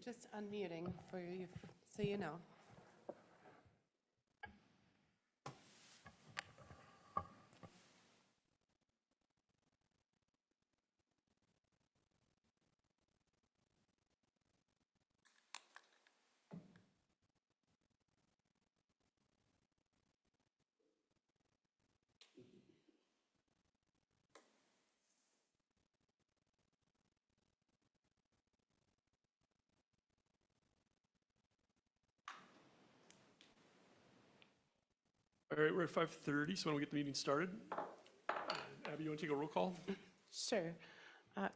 Just unmuting for you so you know. All right, we're at 5:30, so when we get the meeting started, Abby, you want to take a roll call? Sure.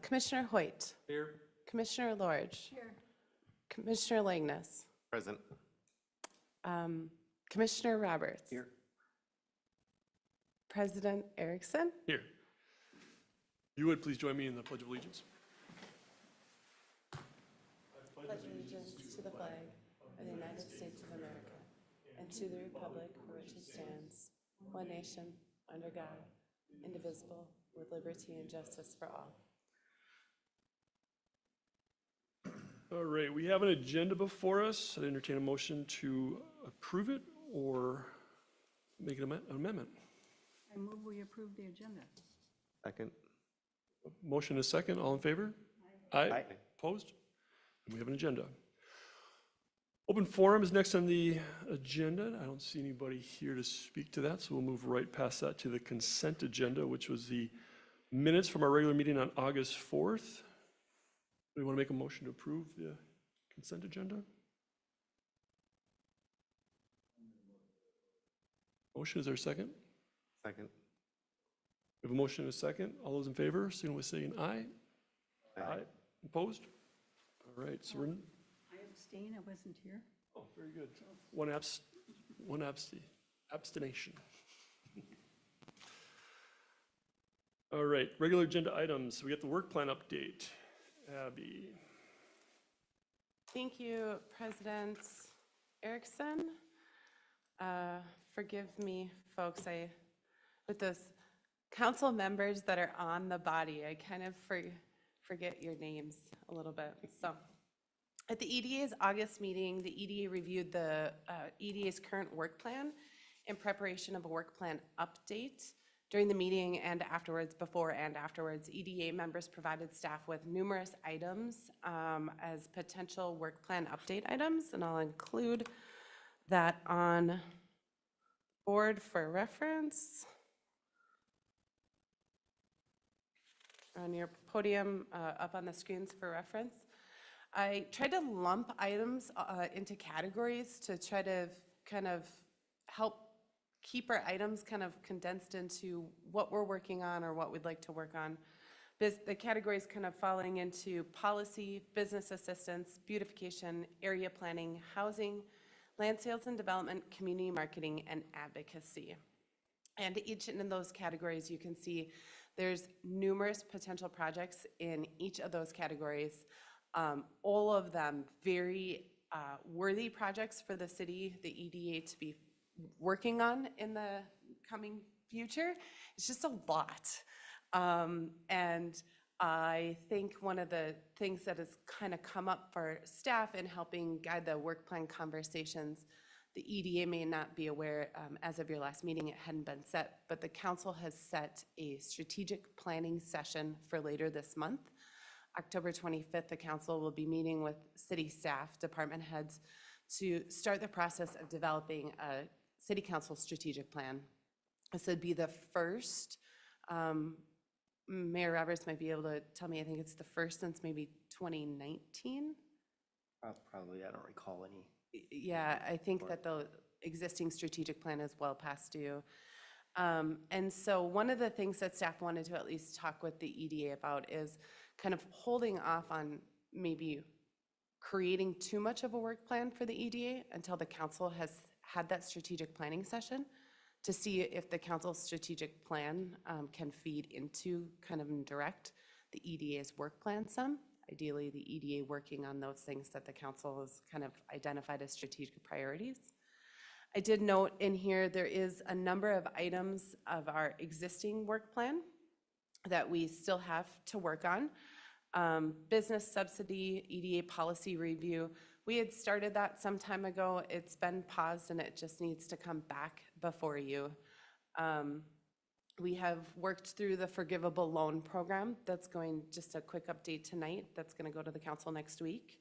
Commissioner Hoyt. Here. Commissioner Lorge. Here. Commissioner Langness. Present. Commissioner Roberts. Here. President Erickson. Here. You would please join me in the Pledge of Allegiance. Pledge allegiance to the flag of the United States of America and to the republic for which it stands, one nation, under God, indivisible, with liberty and justice for all. All right, we have an agenda before us. I'd entertain a motion to approve it or make an amendment. I move we approve the agenda. Second. Motion is second. All in favor? Aye. Opposed? And we have an agenda. Open forum is next on the agenda. I don't see anybody here to speak to that, so we'll move right past that to the consent agenda, which was the minutes from our regular meeting on August 4th. Do we want to make a motion to approve the consent agenda? Motion, is there a second? Second. We have a motion and a second. All those in favor, signal by saying aye. Aye. Opposed? All right, so we're, I abstain, I wasn't here. oh, very good. One abstention. All right, regular agenda items. We got the work plan update. Abby. Thank you, President Erickson. Forgive me, folks, with those council members that are on the body, I kind of forget your names a little bit. So at the EDA's August meeting, the EDA reviewed the EDA's current work plan in preparation of a work plan update. During the meeting and afterwards, before and afterwards, EDA members provided staff with numerous items as potential work plan update items, and I'll include that on board for reference. On your podium, up on the screens for reference. I tried to lump items into categories to try to kind of help keep our items kind of condensed into what we're working on or what we'd like to work on. The categories kind of falling into policy, business assistance, beautification, area planning, housing, land sales and development, community marketing, and advocacy. And each in those categories, you can see there's numerous potential projects in each of those categories. All of them very worthy projects for the city, the EDA, to be working on in the coming future. It's just a lot. And I think one of the things that has kind of come up for staff in helping guide the work plan conversations, the EDA may not be aware, as of your last meeting, it hadn't been set, but the council has set a strategic planning session for later this month. October 25th, the council will be meeting with city staff, department heads, to start the process of developing a city council strategic plan. This would be the first, Mayor Roberts might be able to tell me, I think it's the first since maybe 2019? Probably, I don't recall any. Yeah, I think that the existing strategic plan is well past due. And so one of the things that staff wanted to at least talk with the EDA about is kind of holding off on maybe creating too much of a work plan for the EDA until the council has had that strategic planning session to see if the council's strategic plan can feed into kind of direct the EDA's work plan some. Ideally, the EDA working on those things that the council has kind of identified as strategic priorities. I did note in here there is a number of items of our existing work plan that we still have to work on. Business subsidy, EDA policy review. We had started that some time ago. It's been paused and it just needs to come back before you. We have worked through the forgivable loan program. That's going, just a quick update tonight, that's going to go to the council next week.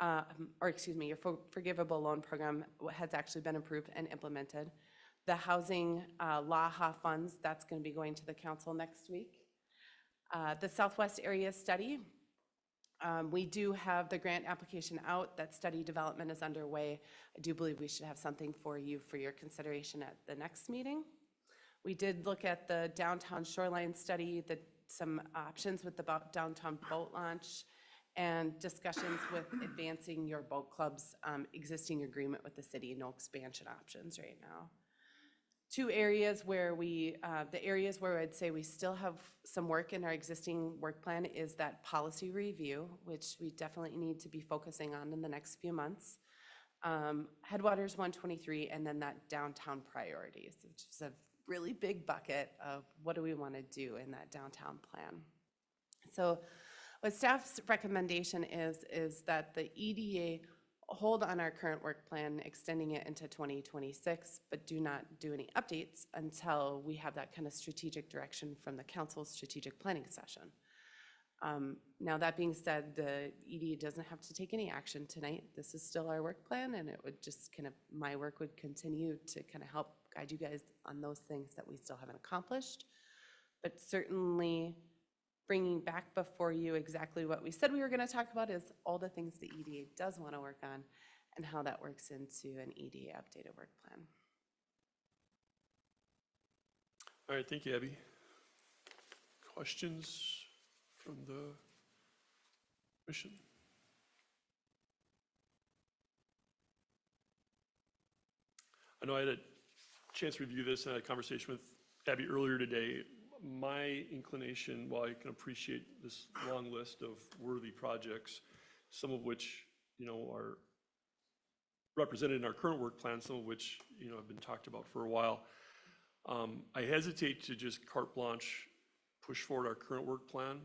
Or excuse me, your forgivable loan program has actually been approved and implemented. The housing LAHA funds, that's going to be going to the council next week. The Southwest Area Study, we do have the grant application out. That study development is underway. I do believe we should have something for you for your consideration at the next meeting. We did look at the downtown shoreline study, some options with the downtown boat launch, and discussions with advancing your boat club's existing agreement with the city, no expansion options right now. Two areas where the areas where I'd say we still have some work in our existing work plan is that policy review, which we definitely need to be focusing on in the next few months. Headwaters 123, and then that downtown priorities, which is a really big bucket of what do we want to do in that downtown plan. So what staff's recommendation is that the EDA hold on our current work plan, extending it into 2026, but do not do any updates until we have that kind of strategic direction from the council's strategic planning session. Now, that being said, the EDA doesn't have to take any action tonight. This is still our work plan, and it would just kind of, my work would continue to kind of help guide you guys on those things that we still haven't accomplished. But certainly bringing back before you exactly what we said we were going to talk about is all the things the EDA does want to work on and how that works into an EDA updated work plan. All right, thank you, Abby. Questions from the commission? I know I had a chance to review this and I had a conversation with Abby earlier today. My inclination, while I can appreciate this long list of worthy projects, some of which, are represented in our current work plan, some of which, have been talked about for a while. I hesitate to just carte blanche push forward our current work plan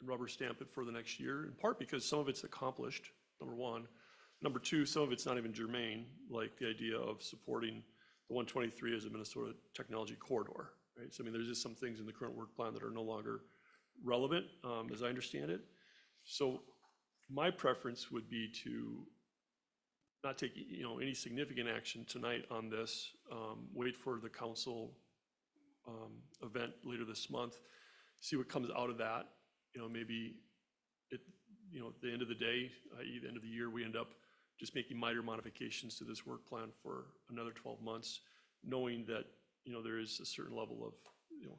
and rubber stamp it for the next year, in part because some of it's accomplished, number one. Number two, some of it's not even germane, like the idea of supporting the 123 as a Minnesota technology corridor. Right? So, there's just some things in the current work plan that are no longer relevant, as I understand it. So my preference would be to not take, any significant action tonight on this, wait for the council event later this month, see what comes out of that. Maybe at the end of the day, i.e. the end of the year, we end up just making minor modifications to this work plan for another 12 months, knowing that there is a certain level of,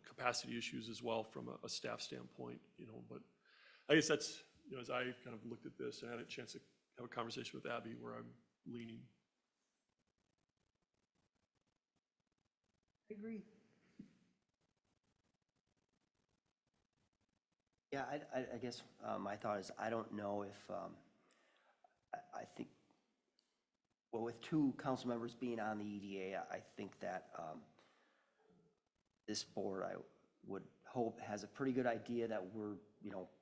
capacity issues as well from a staff standpoint, but I guess that's, as I kind of looked at this and had a chance to have a conversation with Abby where I'm leaning. I agree. Yeah, I guess my thought is, I don't know if, I think, well, with two council members being on the EDA, I think that this board, I would hope, has a pretty good idea that we're,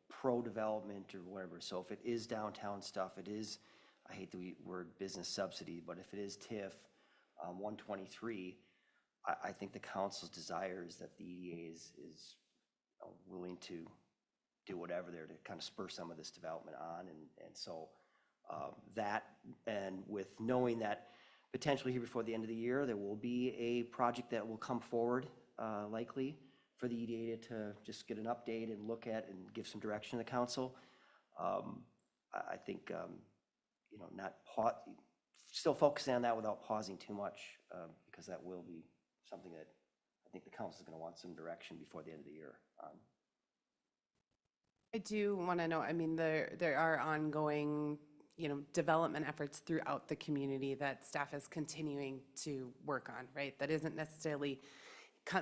pro-development or whatever. So if it is downtown stuff, it is, I hate the word business subsidy, but if it is TIF 123, I think the council's desire is that the EDA is willing to do whatever there to kind of spur some of this development on. And so that, and with knowing that potentially here before the end of the year, there will be a project that will come forward likely for the EDA to just get an update and look at and give some direction to the council. I think, still focusing on that without pausing too much, because that will be something that I think the council is going to want some direction before the end of the year on. I do want to know, there are ongoing, development efforts throughout the community that staff is continuing to work on, right? That isn't necessarily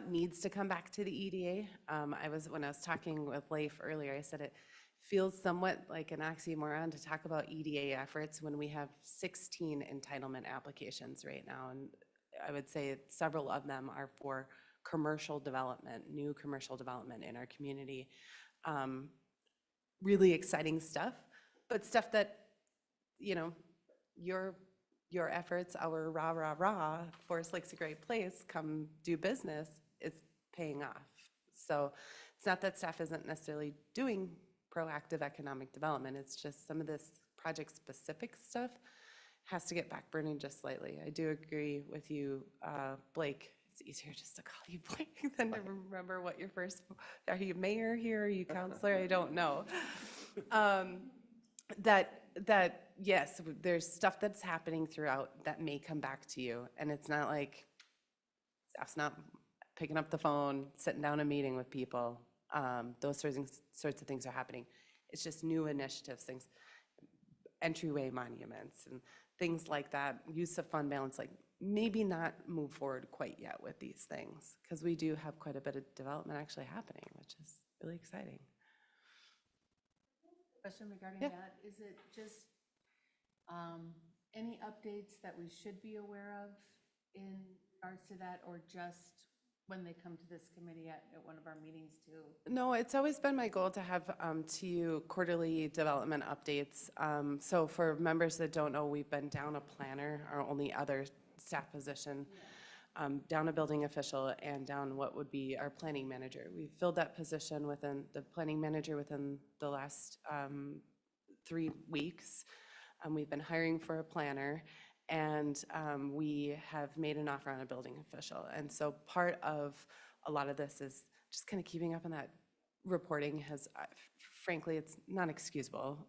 needs to come back to the EDA. When I was talking with Leif earlier, I said it feels somewhat like an oxymoron to talk about EDA efforts when we have 16 entitlement applications right now. And I would say several of them are for commercial development, new commercial development in our community. really exciting stuff, but stuff that, you know, your efforts, our rah, rah, rah, Forest Lake's a great place, come do business, is paying off. So it's not that staff isn't necessarily doing proactive economic development, it's just some of this project-specific stuff has to get back burning just slightly. I do agree with you, Blake. It's easier just to call you Blake than to remember what your first, are you mayor here, are you counselor? I don't know. That yes, there's stuff that's happening throughout that may come back to you, and it's not like staff's not picking up the phone, sitting down a meeting with people. Those sorts of things are happening. It's just new initiatives, things, entryway monuments and things like that, use of fund balance, like maybe not move forward quite yet with these things, because we do have quite a bit of development actually happening, which is really exciting. Question regarding Yeah. that, is it just any updates that we should be aware of in regards to that, or just when they come to this committee at one of our meetings too? No, it's always been my goal to have to you quarterly development updates. So for members that don't know, we've been down a planner, our only other staff position, down a building official, and down what would be our planning manager. We filled that position within the planning manager within the last 3 weeks. We've been hiring for a planner, and we have made an offer on a building official. And so part of a lot of this is just kind of keeping up on that reporting has, frankly, it's not excusable,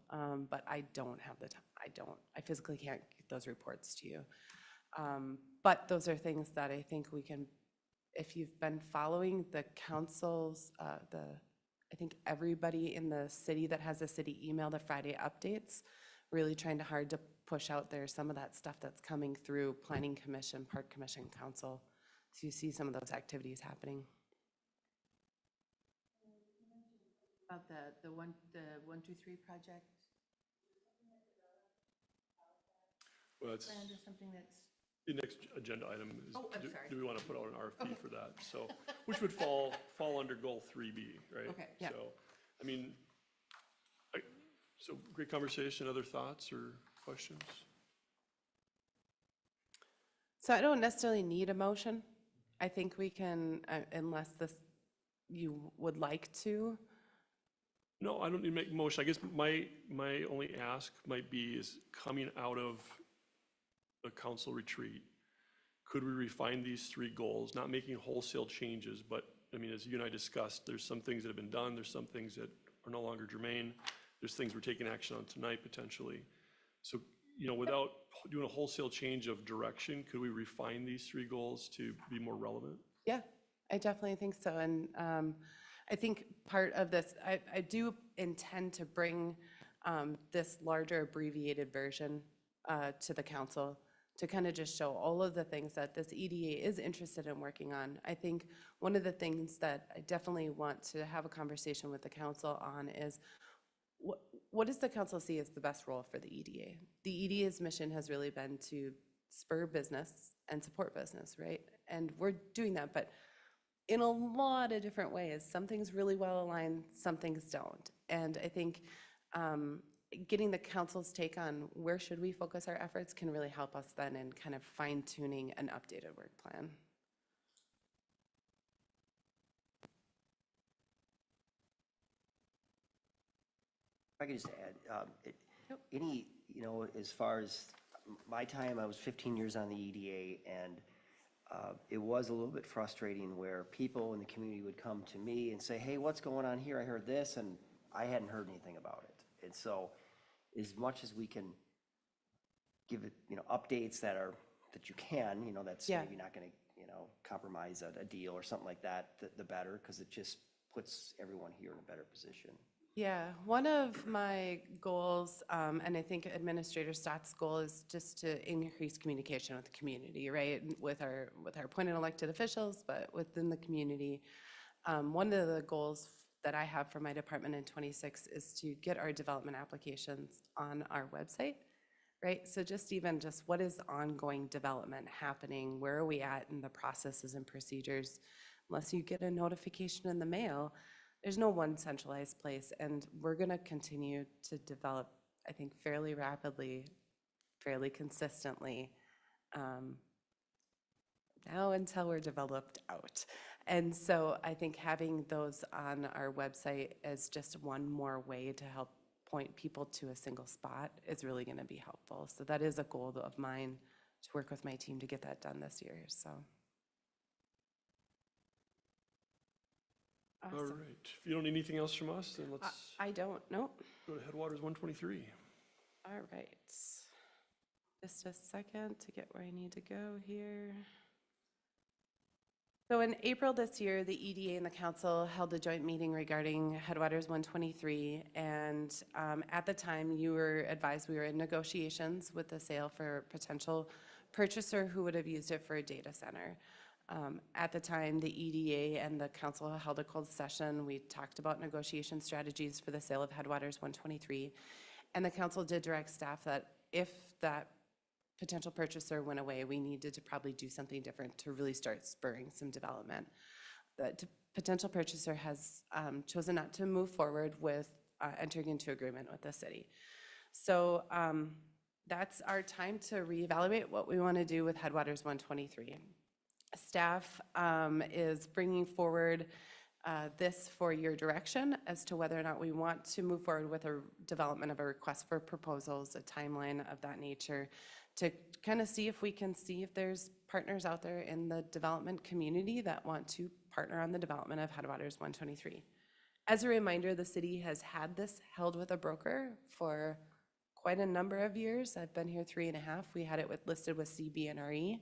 but I don't have the time. I physically can't get those reports to you. But those are things that I think we can, if you've been following the councils, I think everybody in the city that has a city email, the Friday updates, really trying hard to push out there some of that stuff that's coming through Planning Commission, Park Commission, Council. So you see some of those activities happening. About the 123 project Well, that's plan or something that's, the next agenda item is, Oh, I'm do sorry. do we want to put out an RFP for that? So, which would fall under goal 3B, right? Okay. Yeah. So, I mean, so great conversation, other thoughts or questions? So I don't necessarily need a motion. I think we can, unless you would like to. No, I don't need to make a motion. I guess my only ask might be is coming out of a council retreat, could we refine these 3 goals, not making wholesale changes, but I mean, as you and I discussed, there's some things that have been done, there's some things that are no longer germane, there's things we're taking action on tonight potentially. So, you know, without doing a wholesale change of direction, could we refine these 3 goals to be more relevant? Yeah, I definitely think so. And I think part of this, I do intend to bring this larger abbreviated version to the council to kind of just show all of the things that this EDA is interested in working on. I think one of the things that I definitely want to have a conversation with the council on is what does the council see as the best role for the EDA? The EDA's mission has really been to spur business and support business, right? And we're doing that, but in a lot of different ways. Some things really well aligned, some things don't. And I think getting the council's take on where should we focus our efforts can really help us then in kind of fine tuning an updated work plan. If I could just add, Yep. any, you know, as far as my time, I was 15 years on the EDA, and it was a little bit frustrating where people in the community would come to me and say, hey, what's going on here? I heard this, and I hadn't heard anything about it. And so as much as we can give it, you know, updates that you can, you know, that's Yeah. maybe not going to, you know, compromise a deal or something like that, the better, because it just puts everyone here in a better position. Yeah, one of my goals, and I think Administrator Stott's goal is just to increase communication with the community, right? With our appointed elected officials, but within the community. One of the goals that I have for my department in '26 is to get our development applications on our website, right? So just what is ongoing development happening? Where are we at in the processes and procedures? Unless you get a notification in the mail, there's no one centralized place, and we're gonna continue to develop, I think, fairly rapidly, fairly consistently, now until we're developed out. And so I think having those on our website as just one more way to help point people to a single spot is really gonna be helpful. So that is a goal of mine, to work with my team to get that done this year, so. All Awesome. right. If you don't need anything else from us, then let's I don't, nope. go to Headwaters 123. All right. Just a second to get where I need to go here. So in April this year, the EDA and the council held a joint meeting regarding Headwaters 123. And at the time, you were advised we were in negotiations with the sale for a potential purchaser who would have used it for a data center. At the time, the EDA and the council held a closed session. We talked about negotiation strategies for the sale of Headwaters 123. And the council did direct staff that if that potential purchaser went away, we needed to probably do something different to really start spurring some development. The potential purchaser has chosen not to move forward with entering into agreement with the city. So that's our time to reevaluate what we want to do with Headwaters 123. Staff is bringing forward this for your direction as to whether or not we want to move forward with a development of a request for proposals, a timeline of that nature, to kind of see if we can see if there's partners out there in the development community that want to partner on the development of Headwaters 123. As a reminder, the city has had this held with a broker for quite a number of years. I've been here 3.5. We had it listed with CBNRE.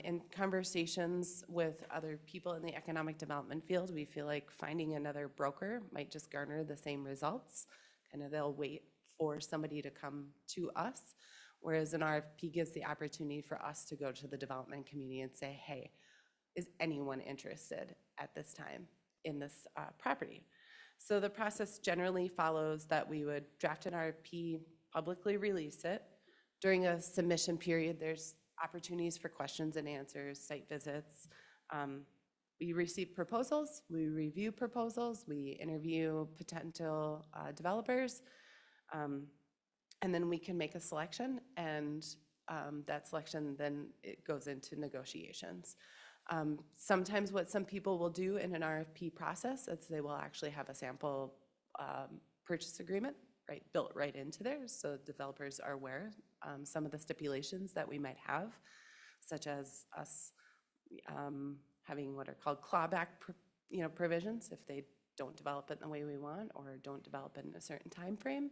In conversations with other people in the economic development field, we feel like finding another broker might just garner the same results. Kind of they'll wait for somebody to come to us, whereas an RFP gives the opportunity for us to go to the development community and say, hey, is anyone interested at this time in this property? So the process generally follows that we would draft an RFP, publicly release it. During a submission period, there's opportunities for questions and answers, site visits. We receive proposals, we review proposals, we interview potential developers, and then we can make a selection, and that selection then it goes into negotiations. Sometimes what some people will do in an RFP process is they will actually have a sample purchase agreement built right into there, so developers are aware some of the stipulations that we might have, such as us having what are called clawback provisions if they don't develop it in the way we want or don't develop it in a certain time frame.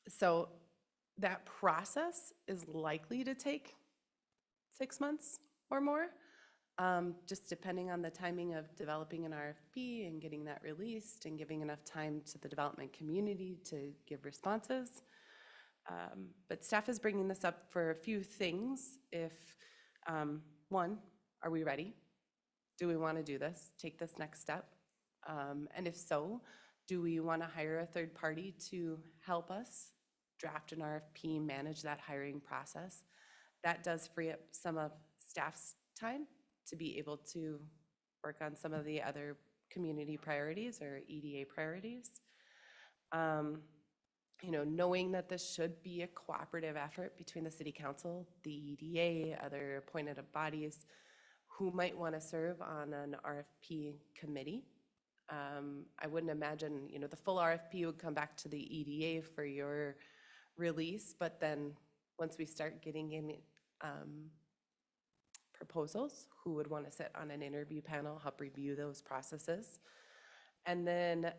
So that process is likely to take 6 months or more, just depending on the timing of developing an RFP and getting that released and giving enough time to the development community to give responses. But staff is bringing this up for a few things. If, one, are we ready? Do we want to do this, take this next step? And if so, do we want to hire a third party to help us draft an RFP, manage that hiring process? That does free up some of staff's time to be able to work on some of the other community priorities or EDA priorities. Knowing that this should be a cooperative effort between the city council, the EDA, other appointed bodies who might want to serve on an RFP committee. I wouldn't imagine, the full RFP would come back to the EDA for your release, but then once we start getting in proposals, who would want to sit on an interview panel, help review those processes. And then,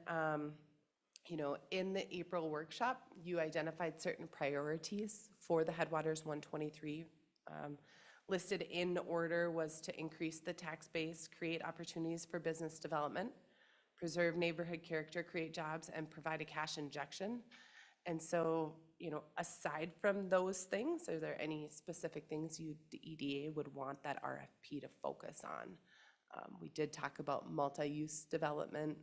in the April workshop, you identified certain priorities for the Headwaters 123. Listed in order was to increase the tax base, create opportunities for business development, preserve neighborhood character, create jobs, and provide a cash injection. And so, aside from those things, are there any specific things the EDA would want that RFP to focus on? We did talk about multi-use development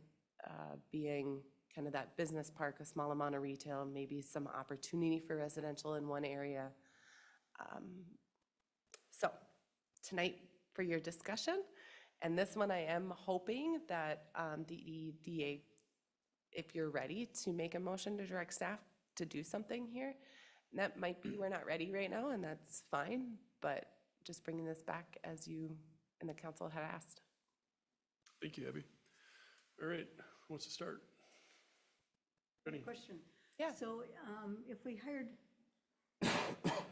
being kind of that business park, a small amount of retail, maybe some opportunity for residential in one area. So tonight for your discussion And this one, I am hoping that the EDA, if you're ready to make a motion to direct staff to do something here, that might be, we're not ready right now, and that's fine, but just bringing this back as you and the council had asked. Thank you, Abby. All right, who wants to start? Benny? Question. Yeah. So if we hired a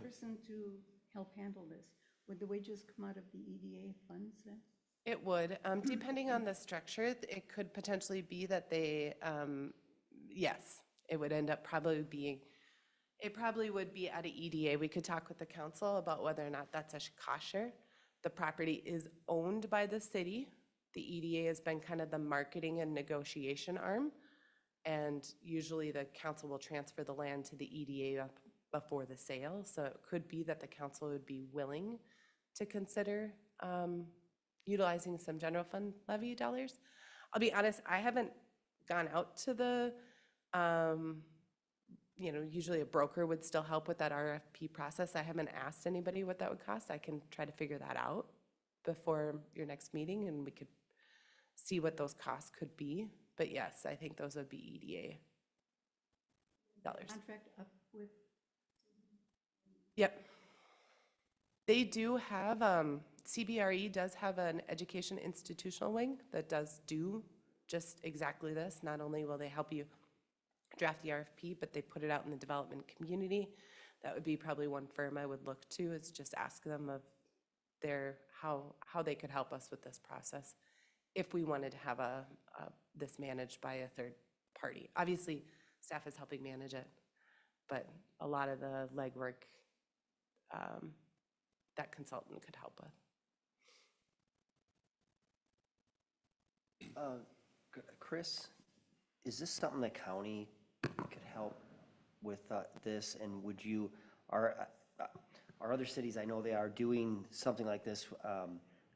person to help handle this, would the wages come out of the EDA funds then? It would, depending on the structure, it could potentially be that they, yes, it would end up probably being, it probably would be at a EDA. We could talk with the council about whether or not that's a cost share. The property is owned by the city. The EDA has been kind of the marketing and negotiation arm. And usually the council will transfer the land to the EDA up before the sale. So it could be that the council would be willing to consider utilizing some general fund levy dollars. I'll be honest, I haven't gone out to the, usually a broker would still help with that RFP process. I haven't asked anybody what that would cost. I can try to figure that out before your next meeting, and we could see what those costs could be. But yes, I think those would be EDA dollars. Contract up with, Yep. They do have, CBRE does have an education institutional wing that does do just exactly this. Not only will they help you draft the RFP, but they put it out in the development community. That would be probably one firm I would look to, is just ask them of how they could help us with this process if we wanted to have this managed by a third party. Obviously, staff is helping manage it, but a lot of the legwork that consultant could help with. Chris, is this something the county could help with this? And would you, are other cities, I know they are doing something like this.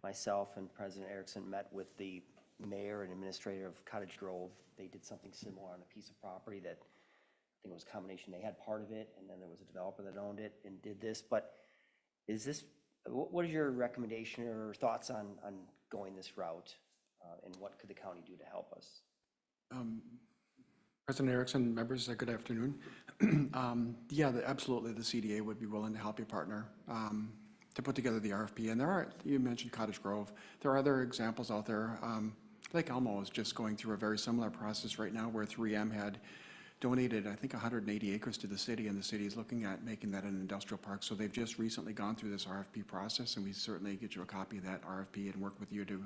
Myself and President Erickson met with the mayor and administrator of Cottage Grove. They did something similar on a piece of property that I think it was a combination. They had part of it, and then there was a developer that owned it and did this. But is this, what is your recommendation or thoughts on going this route? And what could the county do to help us? President Erickson, members, good afternoon. Yeah, absolutely, the CDA would be willing to help you partner to put together the RFP. And there are, you mentioned Cottage Grove, there are other examples out there. Lake Elmo is just going through a very similar process right now where 3M had donated, I think, 180 acres to the city, and the city is looking at making that an industrial park. So they've just recently gone through this RFP process, and we certainly get you a copy of that RFP and work with you to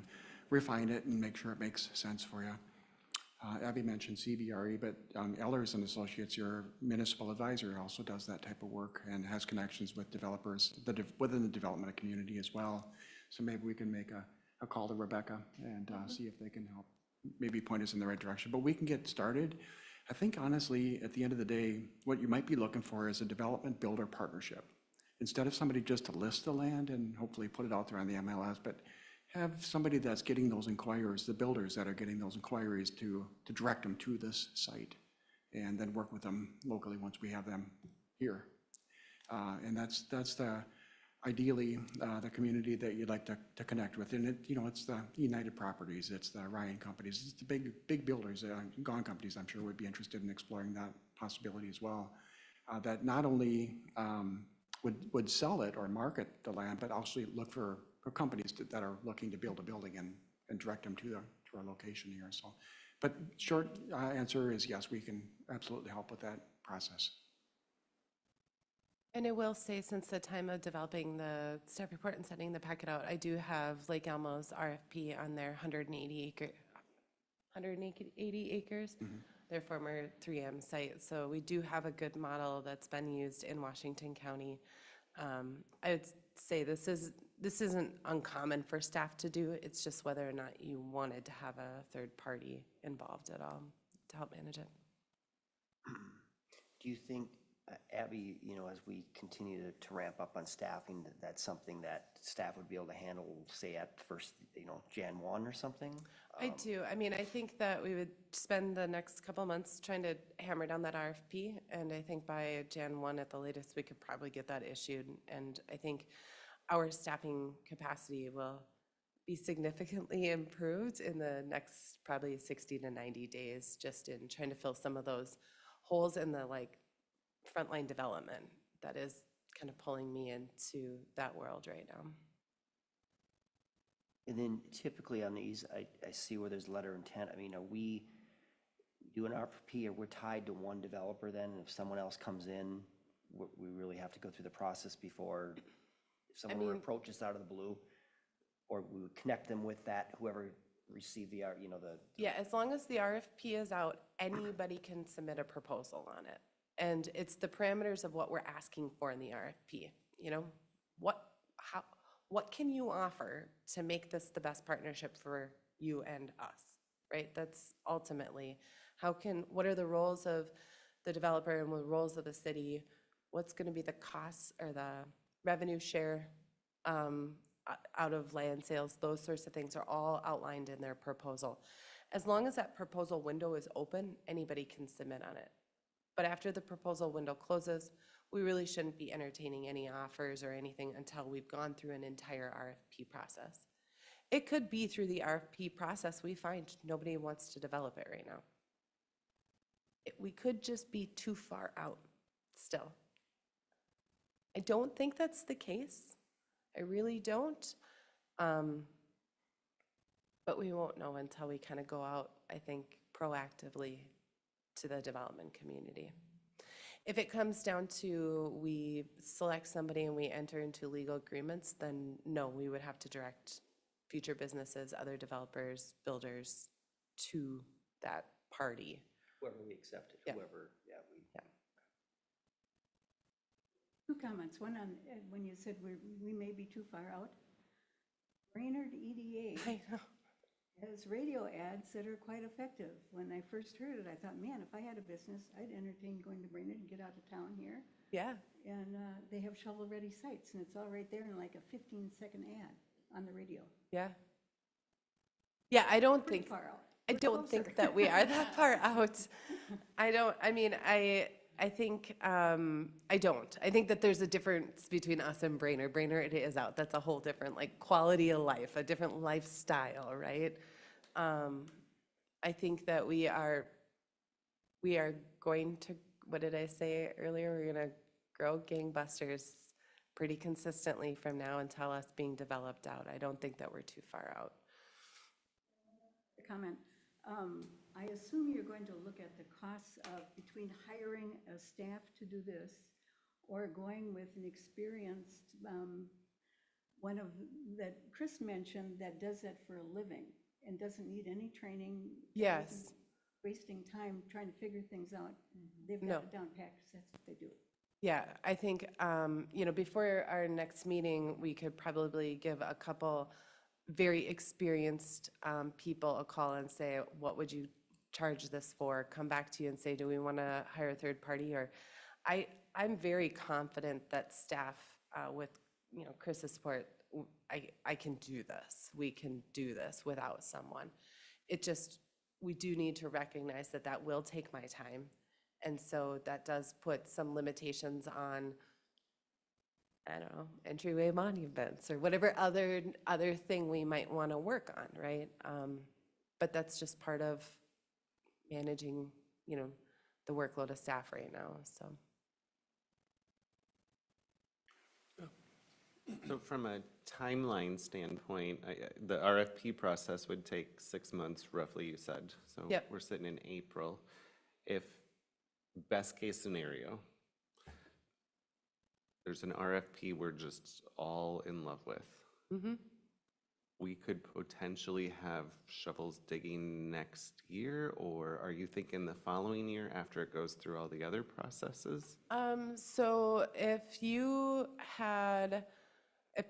refine it and make sure it makes sense for you. Abby mentioned CBRE, but Ehlers and Associates, your municipal advisor, also does that type of work and has connections with developers within the development community as well. So maybe we can make a call to Rebecca and see if they can help, maybe point us in the right direction. But we can get started. I think honestly, at the end of the day, what you might be looking for is a development builder partnership. Instead of somebody just to list the land and hopefully put it out there on the MLS, but have somebody that's getting those inquiries, the builders that are getting those inquiries to direct them to this site, and then work with them locally once we have them here. And that's the ideally the community that you'd like to connect with. And it's the United Properties, it's the Ryan Companies, it's the big builders, Gone Companies, I'm sure would be interested in exploring that possibility as well. That not only would sell it or market the land, but also look for companies that are looking to build a building and direct them to our location here. So, but short answer is yes, we can absolutely help with that process. And I will say, since the time of developing the staff report and sending the packet out, I do have Lake Elmo's RFP on their 180 acres, their former 3M site. So we do have a good model that's been used in Washington County. I would say this isn't uncommon for staff to do. It's just whether or not you wanted to have a third party involved at all to help manage it. Do you think, Abby, as we continue to ramp up on staffing, that's something that staff would be able to handle, say at first, Jan 1 or something? I do. I mean, I think that we would spend the next couple of months trying to hammer down that RFP. And I think by Jan 1 at the latest, we could probably get that issued. And I think our staffing capacity will be significantly improved in the next probably 60 to 90 days, just in trying to fill some of those holes in the like frontline development that is kind of pulling me into that world right now. And then typically on these, I see where there's letter intent. I mean, are we doing RFP, or we're tied to one developer then? And if someone else comes in, we really have to go through the process before, if someone were to approach us out of the blue, or we would connect them with that, whoever received the, you know, the. Yeah, as long as the RFP is out, anybody can submit a proposal on it. And it's the parameters of what we're asking for in the RFP, you know? What can you offer to make this the best partnership for you and us, right? That's ultimately, what are the roles of the developer and the roles of the city? What's gonna be the costs or the revenue share out of land sales? Those sorts of things are all outlined in their proposal. As long as that proposal window is open, anybody can submit on it. But after the proposal window closes, we really shouldn't be entertaining any offers or anything until we've gone through an entire RFP process. It could be through the RFP process we find nobody wants to develop it right now. We could just be too far out still. I don't think that's the case. I really don't. But we won't know until we kind of go out, I think, proactively to the development community. If it comes down to we select somebody and we enter into legal agreements, then no, we would have to direct future businesses, other developers, builders to that party. Whoever we accepted, Yeah. whoever, yeah, we. Yeah. Two comments. One on, when you said we may be too far out. Brainerd EDA I know. has radio ads that are quite effective. When I first heard it, I thought, man, if I had a business, I'd entertain going to Brainerd and get out of town here. Yeah. And they have shovel-ready sites, and it's all right there in like a 15-second ad on the radio. Yeah. Yeah, I don't Pretty think, far out. I We're don't think closer. that we are that far out. I think that there's a difference between us and Brainerd. Brainerd is out. That's a whole different like quality of life, a different lifestyle, right? I think that we are going to, what did I say earlier? We're gonna grow gangbusters pretty consistently from now until us being developed out. I don't think that we're too far out. Comment. I assume you're going to look at the costs of between hiring a staff to do this or going with an experienced, one of that Chris mentioned that does that for a living and doesn't need any training. Yes. isn't wasting time trying to figure things out. They've No. got it down pat because that's what they do. Yeah, I think, before our next meeting, we could probably give a couple very experienced people a call and say, what would you charge this for? Come back to you and say, do we want to hire a third party? Or I'm very confident that staff with, Chris's support, I can do this. We can do this without someone. We do need to recognize that that will take my time. And so that does put some limitations on, I don't know, entryway monuments or whatever other thing we might want to work on, right? But that's just part of managing, the workload of staff right now, so. So from a timeline standpoint, the RFP process would take 6 months roughly, you said. So Yep. we're sitting in April. If best case scenario, there's an RFP we're just all in love with. Mm-hmm. We could potentially have shovels digging next year, or are you thinking the following year after it goes through all the other processes? So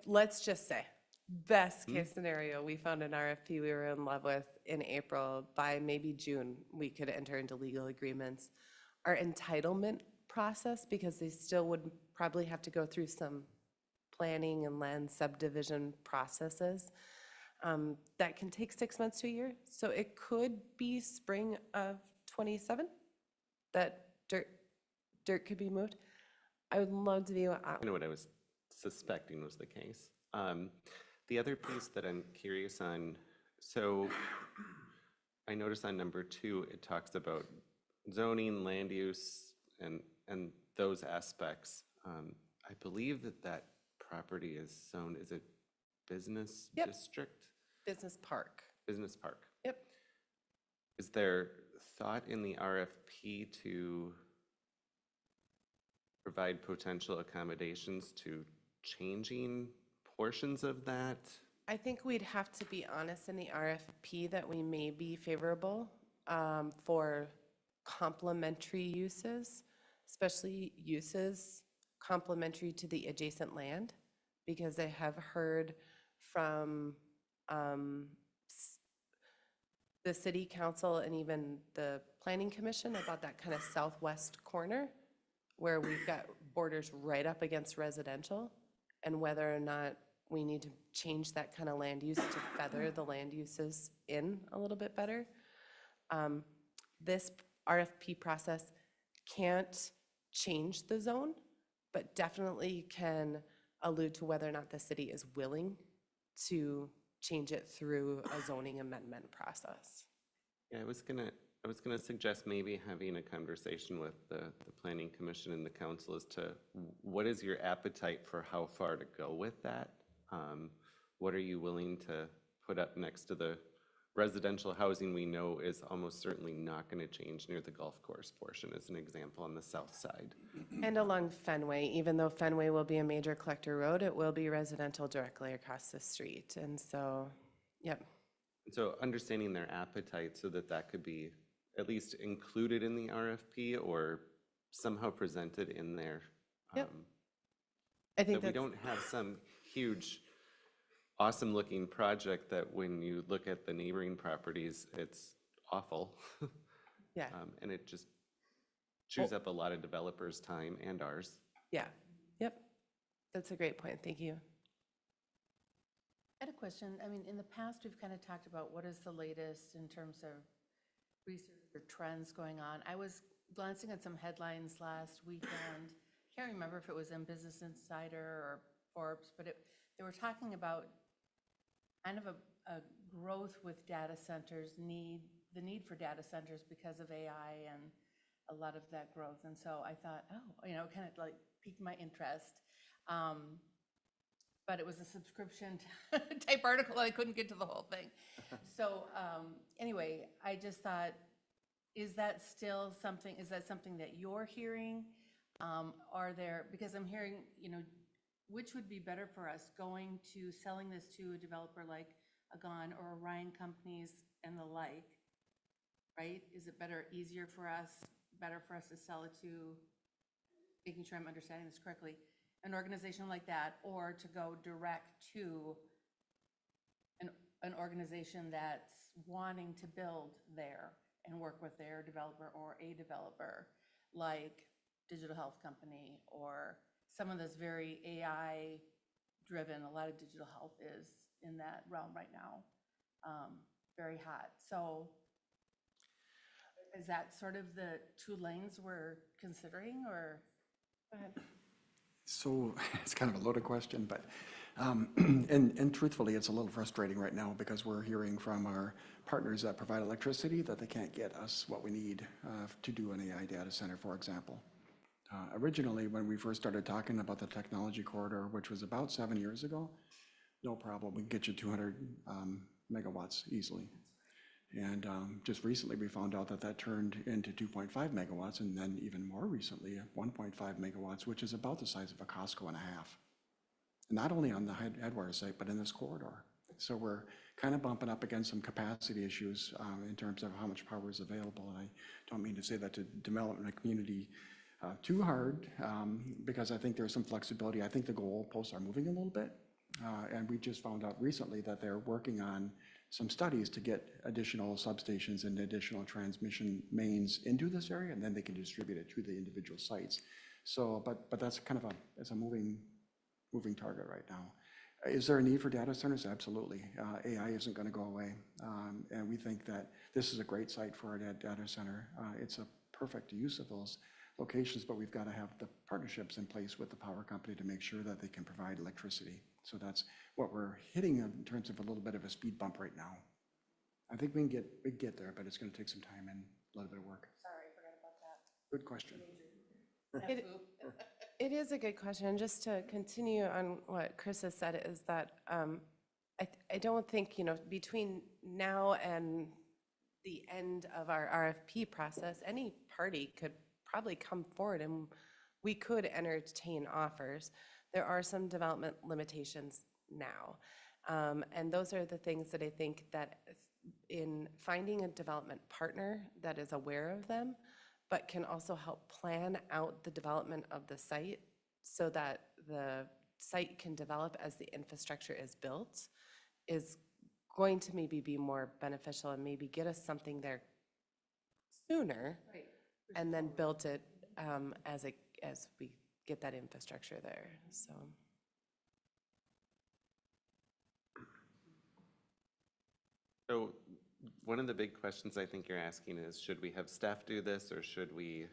let's just say, best case scenario, we found an RFP we were in love with in April. By maybe June, we could enter into legal agreements. Our entitlement process, because they still would probably have to go through some planning and land subdivision processes, that can take 6 months to a year. So it could be spring of '27 that dirt could be moved. I would love to be. I know what I was suspecting was the case. The other piece that I'm curious on, so I notice on number 2, it talks about zoning, land use, and those aspects. I believe that that property is zoned, is it business Yep. district? Business park. Business park. Yep. Is there thought in the RFP to provide potential accommodations to changing portions of that? I think we'd have to be honest in the RFP that we may be favorable for complementary uses, especially uses complementary to the adjacent land, because I have heard from the city council and even the planning commission about that kind of southwest corner where we've got borders right up against residential, and whether or not we need to change that kind of land use to feather the land uses in a little bit better. This RFP process can't change the zone, but definitely can allude to whether or not the city is willing to change it through a zoning amendment process. Yeah, I was gonna suggest maybe having a conversation with the planning commission and the council as to what is your appetite for how far to go with that? What are you willing to put up next to the residential housing we know is almost certainly not gonna change near the golf course portion, as an example, on the south side? And along Fenway, even though Fenway will be a major collector road, it will be residential directly across the street. And so, yep. So understanding their appetite so that that could be at least included in the RFP or somehow presented in there. Yep. I think That we that's, don't have some huge, awesome-looking project that when you look at the neighboring properties, it's awful. yeah, And it just chews up a lot of developers' time and ours. yeah, yep. That's a great point. Thank you. I had a question. I mean, in the past, we've kind of talked about what is the latest in terms of research or trends going on. I was glancing at some headlines last weekend. Can't remember if it was in Business Insider or Forbes, but they were talking about kind of a growth with data centers, the need for data centers because of AI and a lot of that growth. And so I thought, oh, kind of like piqued my interest. But it was a subscription type article. I couldn't get to the whole thing. So anyway, I just thought, is that something that you're hearing? Because I'm hearing, which would be better for us, selling this to a developer like Agon or Orion Companies and the like, right? Is it easier for us, better for us to sell it to, making sure I'm understanding this correctly, an organization like that, or to go direct to an organization that's wanting to build there and work with their developer or a developer, like Digital Health Company or someone that's very AI driven. A lot of digital health is in that realm right now, very hot. So is that sort of the 2 lanes we're considering, or? Go ahead. So it's kind of a loaded question, but, and truthfully, it's a little frustrating right now because we're hearing from our partners that provide electricity that they can't get us what we need to do an AI data center, for example. Originally, when we first started talking about the technology corridor, which was about 7 years ago, no problem, we can get you 200 megawatts easily. And just recently, we found out that that turned into 2.5 megawatts, and then even more recently, 1.5 megawatts, which is about the size of a Costco and a half. And not only on the Headwaters site, but in this corridor. So we're kind of bumping up against some capacity issues in terms of how much power is available. And I don't mean to say that to development community too hard, because I think there's some flexibility. I think the goalposts are moving a little bit. And we just found out recently that they're working on some studies to get additional substations and additional transmission mains into this area, and then they can distribute it to the individual sites. So, but that's kind of it's a moving target right now. Is there a need for data centers? Absolutely. AI isn't going to go away. And we think that this is a great site for a data center. It's a perfect use of locations, but we've got to have the partnerships in place with the power company to make sure that they can provide electricity. So that's what we're hitting in terms of a little bit of a speed bump right now. I think we can get there, but it's going to take some time and a little bit of work. Sorry, I forgot about that. Good question. It is a good question. Just to continue on what Chris has said is that I don't think, between now and the end of our RFP process, any party could probably come forward and we could entertain offers. There are some development limitations now. And those are the things that I think that in finding a development partner that is aware of them, but can also help plan out the development of the site so that the site can develop as the infrastructure is built, is going to maybe be more beneficial and maybe get us something there sooner. Right. And then built it as we get that infrastructure there, so. So one of the big questions I think you're asking is, should we have staff do this or should we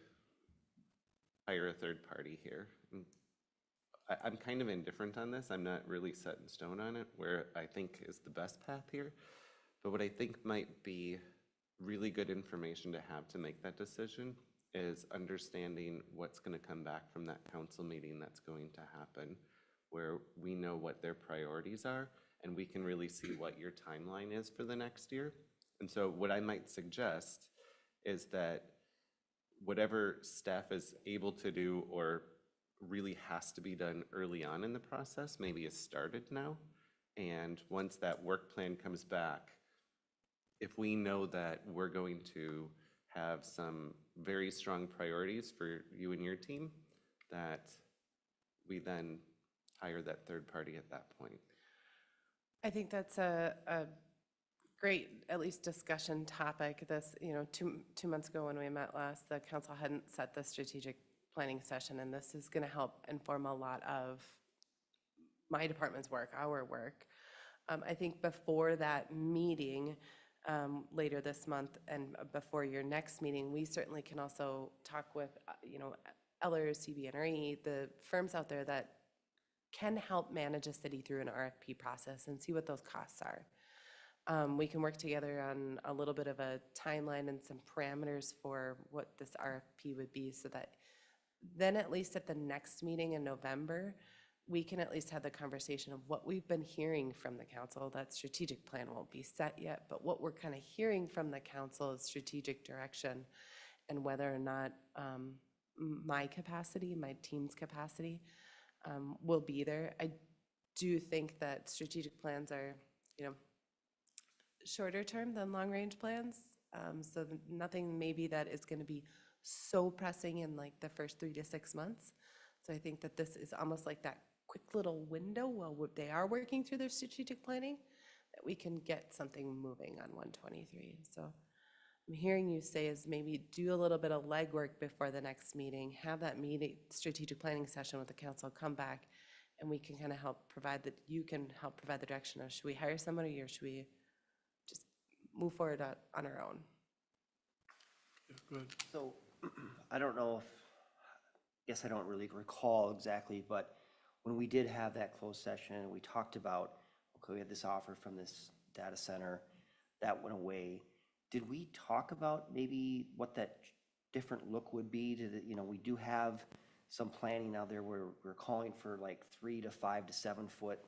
hire a third party here? And I'm kind of indifferent on this. I'm not really set in stone on it, where I think is the best path here. But what I think might be really good information to have to make that decision is understanding what's going to come back from that council meeting that's going to happen, where we know what their priorities are and we can really see what your timeline is for the next year. And so what I might suggest is that whatever staff is able to do or really has to be done early on in the process maybe is started now. And once that work plan comes back, if we know that we're going to have some very strong priorities for you and your team, that we then hire that third party at that point. I think that's a great, at least discussion topic. This, 2 months ago when we met last, the council hadn't set the strategic planning session, and this is going to help inform a lot of my department's work, our work. I think before that meeting later this month and before your next meeting, we certainly can also talk with, Ellers, CBNRE, the firms out there that can help manage a city through an RFP process and see what those costs are. We can work together on a little bit of a timeline and some parameters for what this RFP would be so that then at least at the next meeting in November, we can at least have the conversation of what we've been hearing from the council. That strategic plan won't be set yet, but what we're kind of hearing from the council is strategic direction and whether or not my capacity, my team's capacity will be there. I do think that strategic plans are, shorter term than long-range plans. So nothing maybe that is going to be so pressing in like the first 3 to 6 months. So I think that this is almost like that quick little window while they are working through their strategic planning, that we can get something moving on 123. So I'm hearing you say is maybe do a little bit of legwork before the next meeting, have that meeting, strategic planning session with the council, come back, and we can kind of help provide that, you can help provide the direction of should we hire somebody or should we just move forward on our own? Yeah, go ahead. So I don't know guess I don't really recall exactly, but when we did have that closed session, we talked about, okay, we had this offer from this data center, that went away. Did we talk about maybe what that different look would be to the, we do have some planning out there where we're calling for like 3 to 5 to 7 foot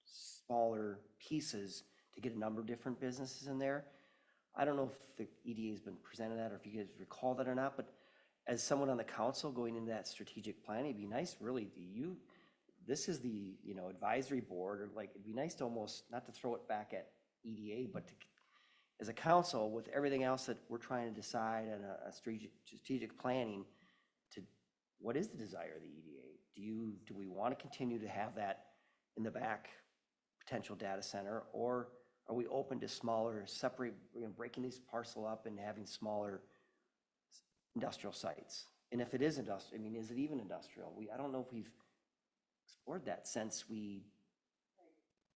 smaller pieces to get a number of different businesses in there. I don't know if the EDA has been presented that or if you guys recall that or not, but as someone on the council going into that strategic planning, it'd be nice really, this is the, advisory board, or like, it'd be nice to almost, not to throw it back at EDA, but to, as a council, with everything else that we're trying to decide on a strategic planning, to what is the desire of the EDA? Do we want to continue to have that in the back potential data center, or are we open to smaller, separate, breaking these parcel up and having smaller industrial sites? And if it is industrial, is it even industrial? I don't know if we've explored that since we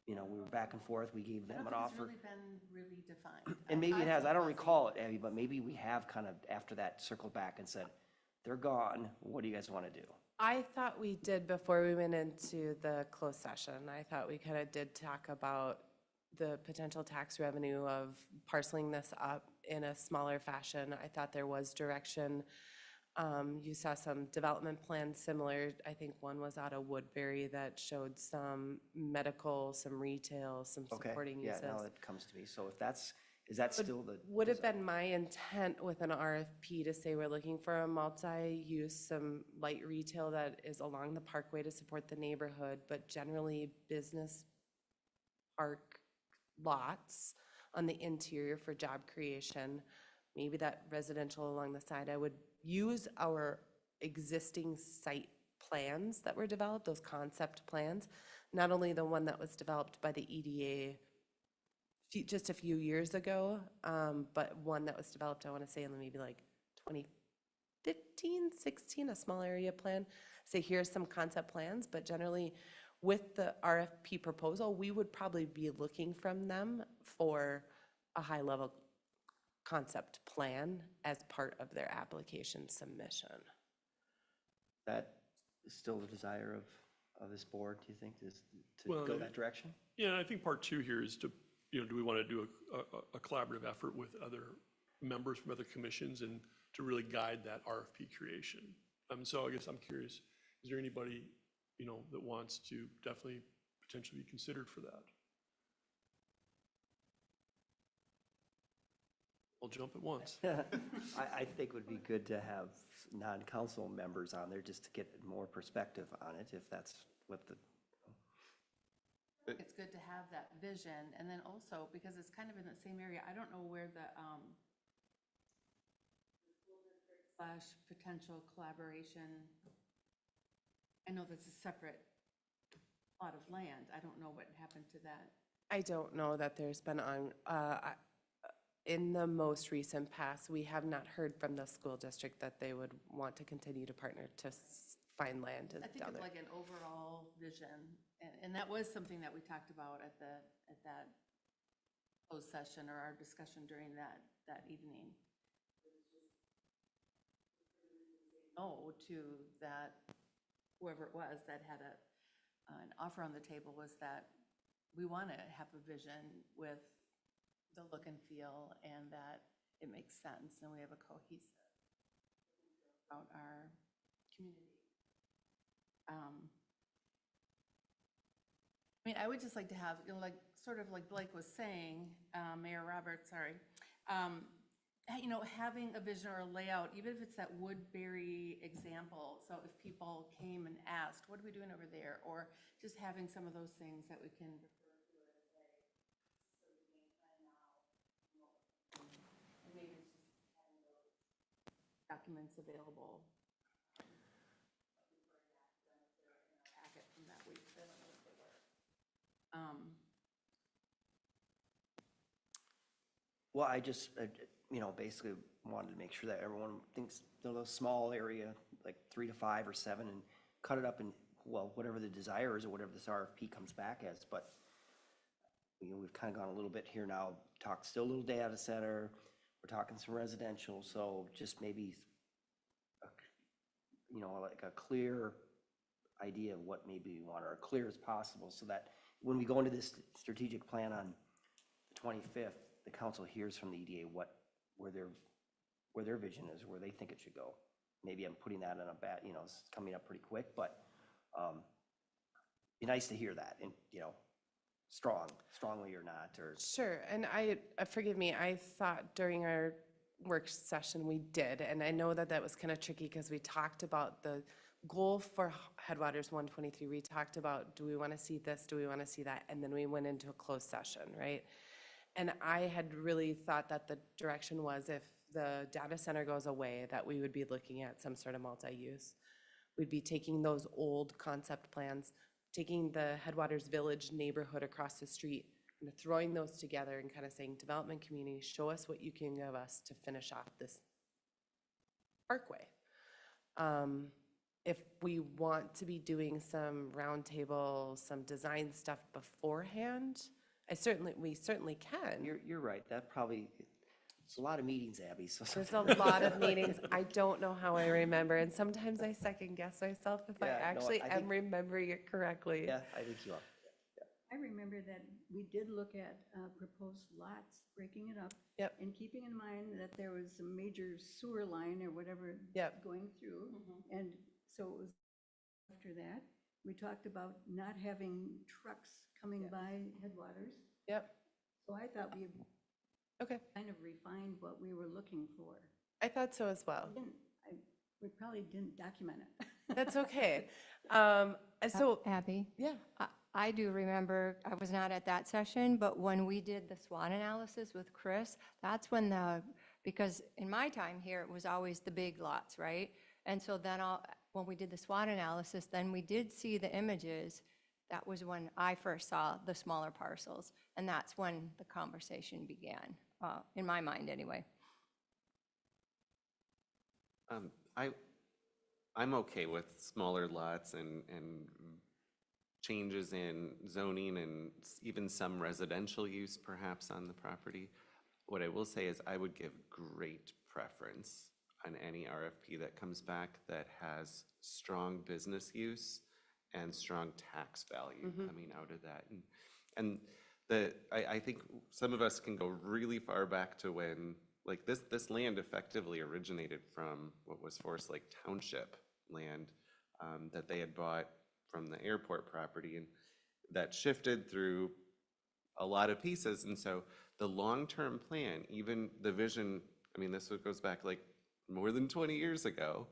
were back and forth, we gave them an offer. It's really been really defined. And maybe it has, feel I don't fuzzy. recall it, Abby, but maybe we have kind of after that circled back and said, they're gone, what do you guys want to do? I thought we did before we went into the closed session. I thought we kind of did talk about the potential tax revenue of parceling this up in a smaller fashion. I thought there was direction. You saw some development plans similar. I think one was out of Woodbury that showed some medical, some retail, some Okay, supporting yeah, uses. now that comes to me. So if that's, is that still the? Would have been my intent with an RFP to say we're looking for a multi-use, some light retail that is along the parkway to support the neighborhood, but generally business park lots on the interior for job creation. Maybe that residential along the side. I would use our existing site plans that were developed, those concept plans, not only the one that was developed by the EDA just a few years ago, but one that was developed, I want to say, in maybe like 2015, 16, a small area plan. Say, here's some concept plans, but generally with the RFP proposal, we would probably be looking from them for a high-level concept plan as part of their application submission. That is still the desire of this board, do you think, is to Well, go that direction? Yeah, I think part two here is to, do we want to do a collaborative effort with other members from other commissions and to really guide that RFP creation? So I guess I'm curious, is there anybody, that wants to definitely potentially be considered for that? I'll jump at once. I think it would be good to have non-council members on there just to get more perspective on it, if that's what the, It's good to have that vision, and then also, because it's kind of in the same area, I don't know where the slash potential collaboration, I know that's a separate plot of land, I don't know what happened to that. I don't know that there's been in the most recent past, we have not heard from the school district that they would want to continue to partner to find land I think down it's there. like an overall vision, and that was something that we talked about at that closed session or our discussion during that evening. No, to that, whoever it was that had an offer on the table, was that we want to have a vision with the look and feel, and that it makes sense, and we have a cohesive about our community. I mean, I would just like to have, like, sort of like Blake was saying, Mayor Roberts, sorry, having a vision or a layout, even if it's that Woodbury example. So if people came and asked, what are we doing over there? Or just having some of those things that we can refer to it as a, so we can plan now. And maybe it's just having those documents available. Packet from that week, I don't know if they were. well, I just, basically wanted to make sure that everyone thinks those small area, like 3 to 5 or 7, and cut it up in, well, whatever the desire is or whatever this RFP comes back as, but we've kind of gone a little bit here now, talked still a little data center, we're talking some residential, so just maybe, like a clear idea of what maybe we want, or clear as possible, so that when we go into this strategic plan on the 25th, the council hears from the EDA where their vision is, where they think it should go. Maybe I'm putting that in a bad, it's coming up pretty quick, but be nice to hear that, and strongly or not, or. Sure, and forgive me, I thought during our work session we did, and I know that was kind of tricky because we talked about the goal for Headwaters 123. We talked about, do we want to see this, do we want to see that, and then we went into a closed session, right? And I had really thought that the direction was, if the data center goes away, that we would be looking at some sort of multi-use. We'd be taking those old concept plans, taking the Headwaters Village neighborhood across the street, and throwing those together and kind of saying, development community, show us what you can give us to finish off this parkway. If we want to be doing some roundtable, some design stuff beforehand, we certainly can. You're right, that probably, It's a lot of meetings, Abby, so. There's a lot of meetings. I don't know how I remember, and sometimes I second guess myself if I Yeah, no, actually I am think- remembering it correctly. Yeah, I think you are. I remember that we did look at proposed lots, breaking it up. Yep. And keeping in mind that there was a major sewer line or whatever Yep. going through. And so it was after that, we talked about not having trucks coming by Headwaters. Yep, So I thought we okay. kind of refined what we were looking for. I thought so as well. We probably didn't document it. That's okay. So, Abby, yeah, I do remember, I was not at that session, but when we did the SWOT analysis with Chris, that's when because in my time here, it was always the big lots, right? And so then when we did the SWOT analysis, then we did see the images. That was when I first saw the smaller parcels, and that's when the conversation began, in my mind anyway. I'm okay with smaller lots and changes in zoning and even some residential use perhaps on the property. What I will say is I would give great preference on any RFP that comes back that has strong business use and strong tax value coming out of that. And I think some of us can go really far back to when, like, this land effectively originated from what was Forest Lake Township land that they had bought from the airport property, and that shifted through a lot of pieces. And so the long-term plan, even the vision, I mean, this goes back like more than 20 years ago,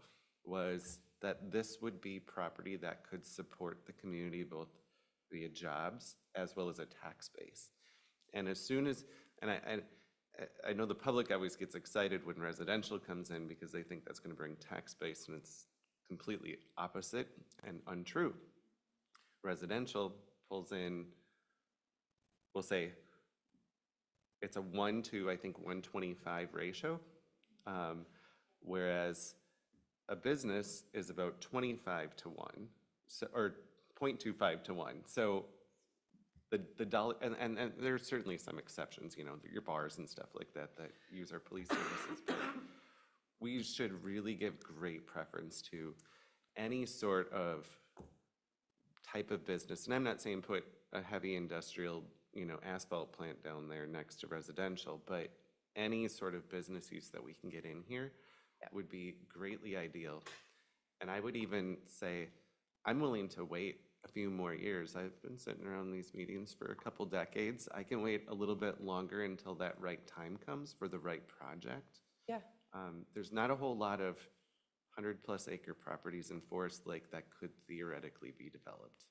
was that this would be property that could support the community both via jobs as well as a tax base. And as soon as, and I know the public always gets excited when residential comes in because they think that's going to bring tax base, and it's completely opposite and untrue. Residential pulls in, we'll say, it's a 1 to, I think, 125 ratio, whereas a business is about 25 to 1, so, or 0.25 to 1. So the dollar, and there's certainly some exceptions, you know, your bars and stuff like that that use our police services, but we should really give great preference to any sort of type of business. And I'm not saying put a heavy industrial, you know, asphalt plant down there next to residential, but any sort of business use that we can get in here would be greatly ideal. And I would even say, I'm willing to wait a few more years. I've been sitting around these meetings for a couple decades. I can wait a little bit longer until that right time comes for the right project. yeah. There's not a whole lot of 100+ acre properties in Forest Lake that could theoretically be developed.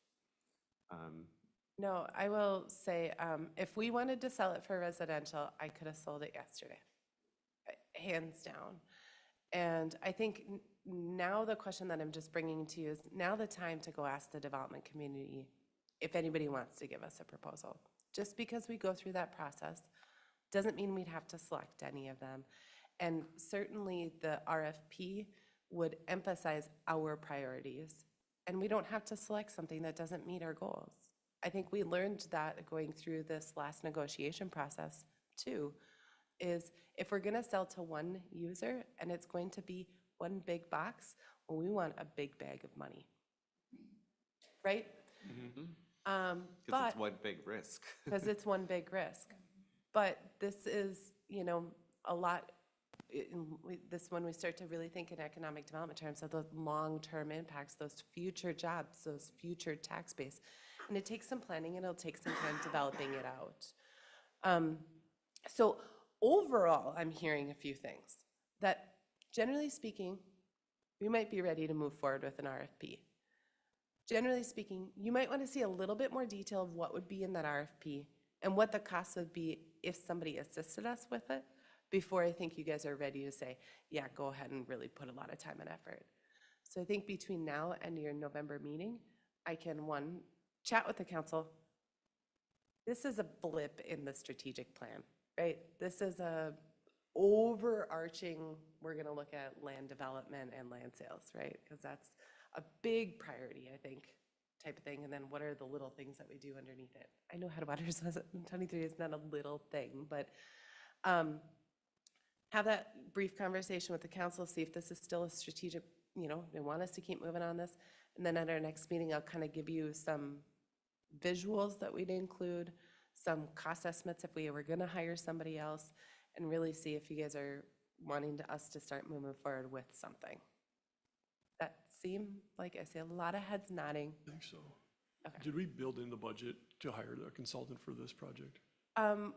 No, I will say, if we wanted to sell it for residential, I could have sold it yesterday, hands down. And I think now the question that I'm just bringing to you is now the time to go ask the development community if anybody wants to give us a proposal. Just because we go through that process doesn't mean we'd have to select any of them. And certainly the RFP would emphasize our priorities, and we don't have to select something that doesn't meet our goals. I think we learned that going through this last negotiation process too, is if we're gonna sell to one user and it's going to be one big box, well, we want a big bag of money, right? Because But it's one big risk. because it's one big risk. But this is, you know, a lot, when we start to really think in economic development terms of the long-term impacts, those future jobs, those future tax base. And it takes some planning and it'll take some time developing it out. So overall, I'm hearing a few things. That generally speaking, we might be ready to move forward with an RFP. Generally speaking, you might want to see a little bit more detail of what would be in that RFP and what the cost would be if somebody assisted us with it before I think you guys are ready to say, yeah, go ahead and really put a lot of time and effort. So I think between now and your November meeting, I can, one, chat with the council. This is a blip in the strategic plan, right? This is a overarching, we're gonna look at land development and land sales, right? Because that's a big priority, I think, type of thing. And then what are the little things that we do underneath it? I know Headwaters 23 is not a little thing, but have that brief conversation with the council, see if this is still a strategic, they want us to keep moving on this. And then at our next meeting, I'll kind of give you some visuals that we'd include, some cost estimates if we were going to hire somebody else, and really see if you guys are wanting us to start moving forward with something. That seem like I see a lot of heads nodding. I think so. Okay. Did we build in the budget to hire a consultant for this project?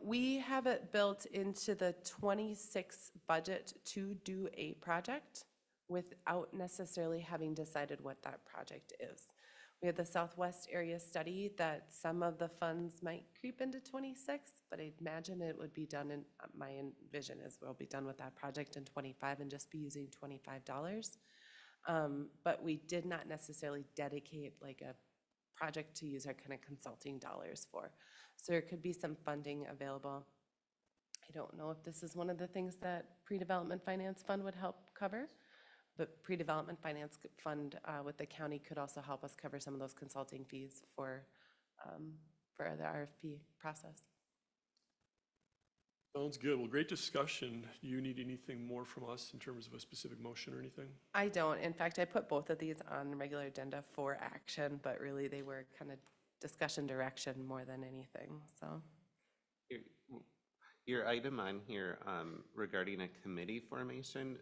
We have it built into the 26 budget to do a project without necessarily having decided what that project is. We had the Southwest area study that some of the funds might creep into 26, but I imagine it would be done in, my vision is we'll be done with that project in 25 and just be using $25. But we did not necessarily dedicate like a project to use our kind of consulting dollars for. So there could be some funding available. I don't know if this is one of the things that pre-development finance fund would help cover, but pre-development finance fund with the county could also help us cover some of those consulting fees for the RFP process. Sounds good. Well, great discussion. Do you need anything more from us in terms of a specific motion or anything? I don't. In fact, I put both of these on the regular agenda for action, but really they were kind of discussion direction more than anything, so. Your item on here regarding a committee formation,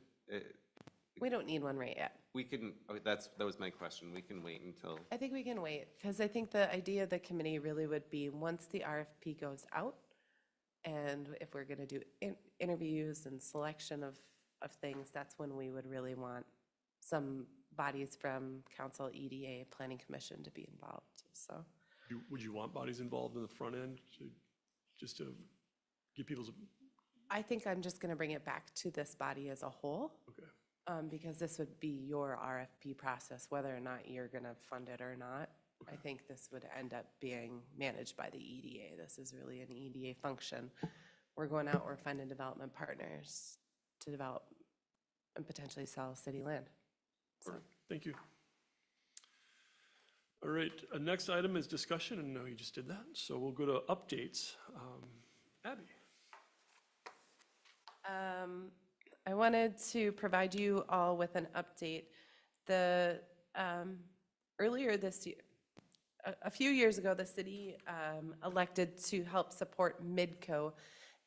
We don't need one right yet. we can, that was my question. We can wait until, I think we can wait, because I think the idea of the committee really would be, once the RFP goes out, and if we're gonna do interviews and selection of things, that's when we would really want some bodies from council, EDA, planning commission to be involved, so. Would you want bodies involved in the front end just to get people's, I think I'm just gonna bring it back to this body as a whole, okay. because this would be your RFP process, whether or not you're gonna fund it or not. I think this would end up being managed by the EDA. This is really an EDA function. We're going out, we're finding development partners to develop and potentially sell city land. So. Thank you. All right, next item is discussion, and no, you just did that. So we'll go to updates. Abby. I wanted to provide you all with an update. The earlier this year, a few years ago, the city elected to help support Midco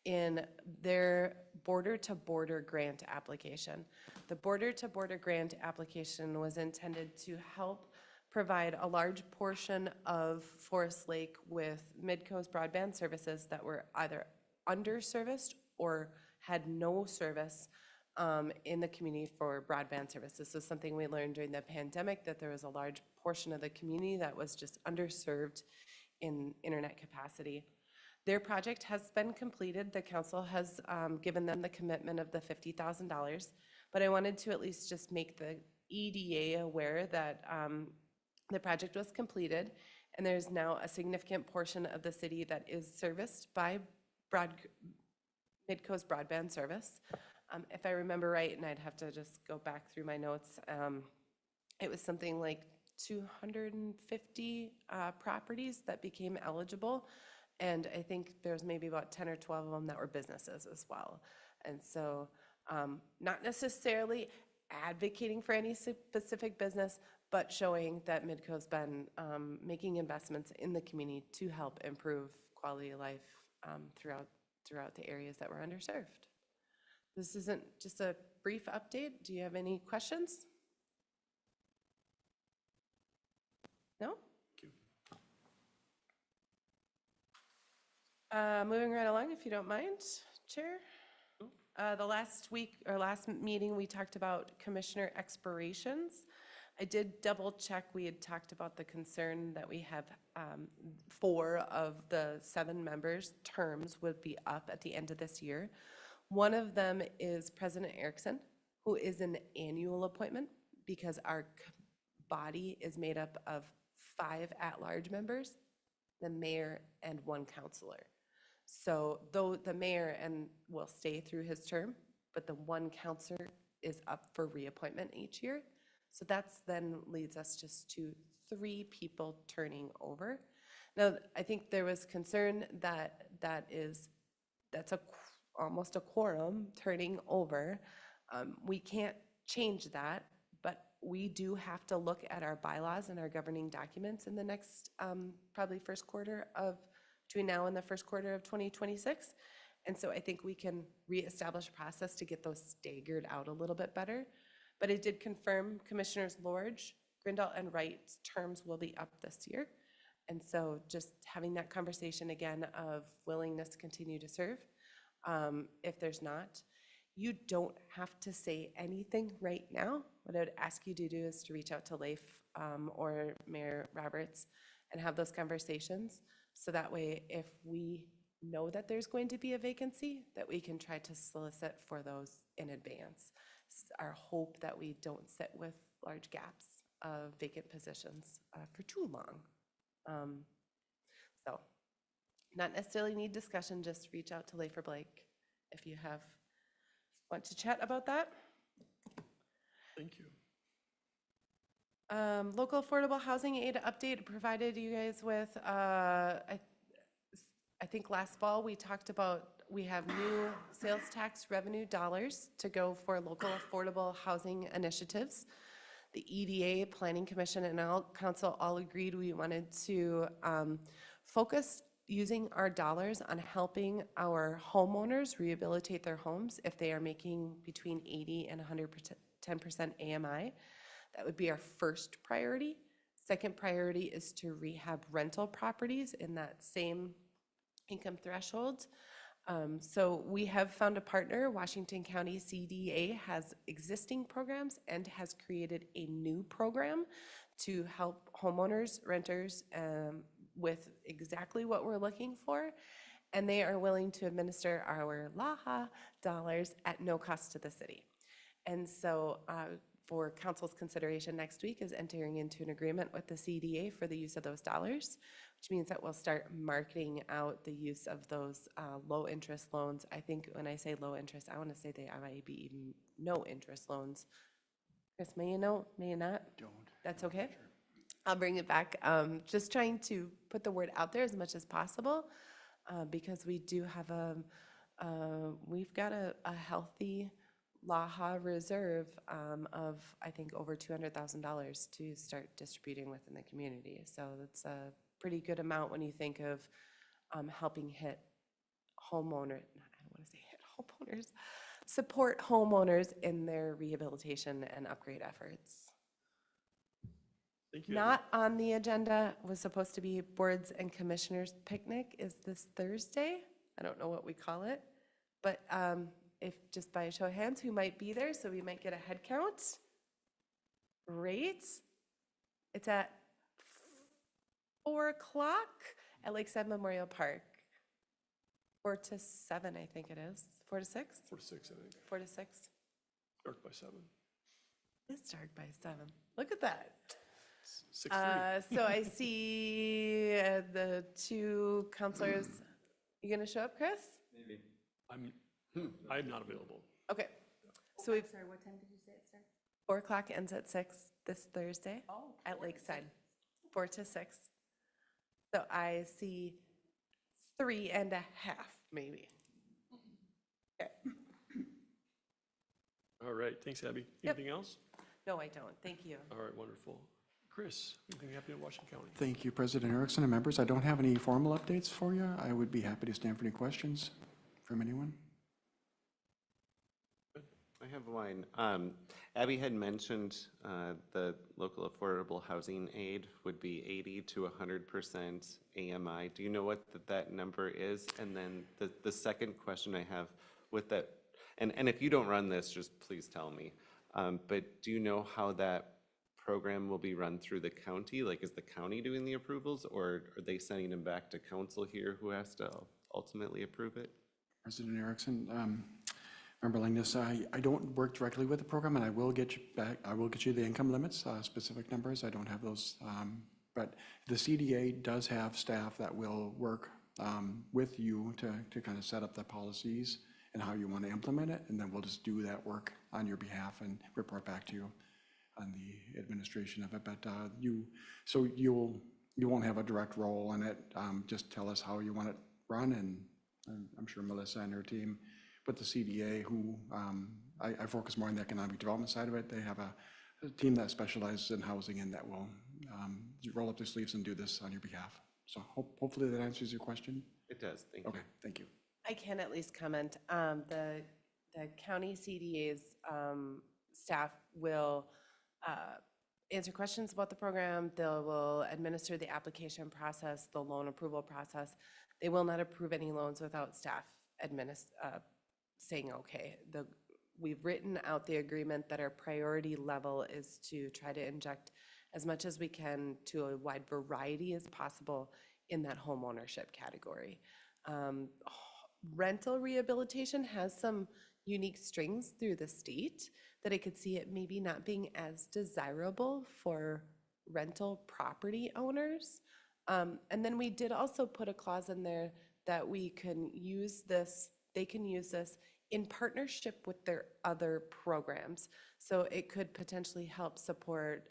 in their border-to-border grant application. The border-to-border grant application was intended to help provide a large portion of Forest Lake with Midco's broadband services that were either underserviced or had no service in the community for broadband services. This is something we learned during the pandemic, that there was a large portion of the community that was just underserved in internet capacity. Their project has been completed. The council has given them the commitment of the $50,000, but I wanted to at least just make the EDA aware that the project was completed, and there's now a significant portion of the city that is serviced by Midco's broadband service. If I remember right, and I'd have to just go back through my notes, it was something like 250 properties that became eligible, and I think there's maybe about 10 or 12 of them that were businesses as well. And so not necessarily advocating for any specific business, but showing that Midco's been making investments in the community to help improve quality of life throughout the areas that were underserved. This isn't just a brief update. Do you have any questions? No? Moving right along, if you don't mind, Chair. The last week, or last meeting, we talked about commissioner expirations. I did double check. We had talked about the concern that we have 4 of the 7 members' terms would be up at the end of this year. One of them is President Erickson, who is an annual appointment because our body is made up of 5 at-large members, the mayor, and 1 counselor. So though the mayor will stay through his term, but the 1 counselor is up for reappointment each year. So that's then leads us just to 3 people turning over. Now, I think there was concern that that's almost a quorum turning over. We can't change that, but we do have to look at our bylaws and our governing documents in the next, probably first quarter of, between now and the first quarter of 2026. And so I think we can reestablish a process to get those staggered out a little bit better. But it did confirm Commissioners Lorge, Grindal, and Wright's terms will be up this year. And so just having that conversation again of willingness to continue to serve. If there's not, you don't have to say anything right now. What I would ask you to do is to reach out to Leif or Mayor Roberts and have those conversations. So that way, if we know that there's going to be a vacancy, that we can try to solicit for those in advance. It's our hope that we don't sit with large gaps of vacant positions for too long. So not necessarily need discussion, just reach out to Leif or Blake if you want to chat about that. Thank you. Local affordable housing aid update provided you guys with, I think last fall we talked about, we have new sales tax revenue dollars to go for local affordable housing initiatives. The EDA, Planning Commission, and Council all agreed we wanted to focus using our dollars on helping our homeowners rehabilitate their homes if they are making between 80 and 110% AMI. That would be our first priority. Second priority is to rehab rental properties in that same income threshold. So we have found a partner. Washington County CDA has existing programs and has created a new program to help homeowners, renters with exactly what we're looking for. And they are willing to administer our LAHA dollars at no cost to the city. And so for council's consideration next week is entering into an agreement with the CDA for the use of those dollars, which means that we'll start marketing out the use of those low interest loans. I think when I say low interest, I want to say they might be even no interest loans. Chris, may you know, may you not? Don't. That's okay. I'll bring it back. Just trying to put the word out there as much as possible because we do have we've got a healthy LAHA reserve of, I think, over $200,000 to start distributing within the community. So that's a pretty good amount when you think of helping hit homeowners, I don't want to say hit homeowners, support homeowners in their rehabilitation and upgrade efforts. Thank you. Not on the agenda, was supposed to be boards and commissioners picnic is this Thursday. I don't know what we call it, but if just by a show of hands, who might be there, so we might get a head count. Great. It's at 4 o'clock at Lakeside Memorial Park. 4 to 7, I think it is. 4 to 6? 4 to 6, I think. 4 to 6. Dark by 7. It's dark by 7. Look at that. 6:30. So I see the two counselors. You gonna show up, Chris? Maybe. I'm not available. Okay. So we've, Sorry, what time did you say it starts? 4 o'clock ends at 6 this Thursday at Lakeside. 4 to 6. So I see 3.5, maybe. Okay. All right, thanks, Abby. Yep. Anything else? No, I don't. Thank you. All right, wonderful. Chris, anything happening in Washington County? Thank you, President Erickson and members. I don't have any formal updates for you. I would be happy to stand for any questions from anyone. I have one. Abby had mentioned the local affordable housing aid would be 80 to 100% AMI. Do you know what that number is? And then the second question I have with that, and if you don't run this, just please tell me. But do you know how that program will be run through the county? Like, is the county doing the approvals, or are they sending them back to council here who has to ultimately approve it? President Erickson, Member Lingus, I don't work directly with the program, and I will get you back. I will get you the income limits, specific numbers. I don't have those, but the CDA does have staff that will work with you to kind of set up the policies and how you want to implement it, and then we'll just do that work on your behalf and report back to you on the administration of it. But you won't have a direct role in it. Just tell us how you want it run, and and I'm sure Melissa and her team, but the CDA, who I focus more on the economic development side of it, they have a team that specializes in housing and that will roll up their sleeves and do this on your behalf. So hopefully that answers your question. It does, thank you. Okay, thank you. I can at least comment. The county CDA's staff will answer questions about the program. They will administer the application process, the loan approval process. They will not approve any loans without staff saying okay. We've written out the agreement that our priority level is to try to inject as much as we can to a wide variety as possible in that home ownership category. Rental rehabilitation has some unique strings through the state that I could see it maybe not being as desirable for rental property owners. And then we did also put a clause in there that we can use this, they can use this in partnership with their other programs. So it could potentially help support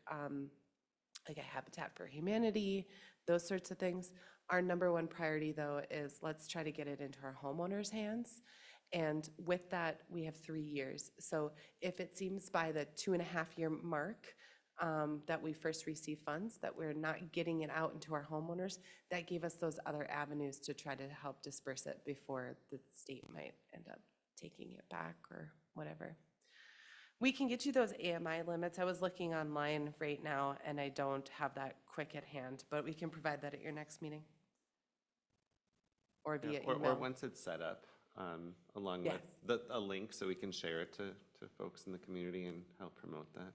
like a Habitat for Humanity, those sorts of things. Our number one priority though is let's try to get it into our homeowners' hands. And with that, we have 3 years. So if it seems by the 2.5-year mark that we first receive funds, that we're not getting it out into our homeowners, that gave us those other avenues to try to help disperse it before the state might end up taking it back or whatever. We can get you those AMI limits. I was looking online right now and I don't have that quick at hand, but we can provide that at your next meeting. Or via Or email. once it's set up, along Yes. with a link so we can share it to folks in the community and help promote that.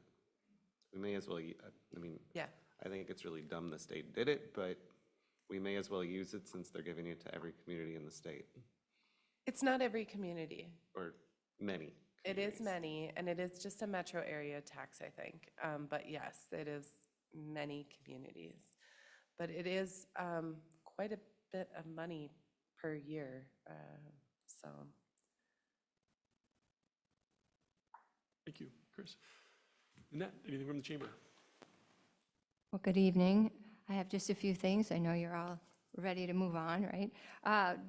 We may as well, I mean, Yeah. I think it's really dumb the state did it, but we may as well use it since they're giving it to every community in the state, It's not every community. or many. It is communities. many, and it is just a metro area tax, I think. But yes, it is many communities. But it is quite a bit of money per year, so. Thank you, Chris. Annette, anything from the chamber? Well, good evening. I have just a few things. I know you're all ready to move on, right?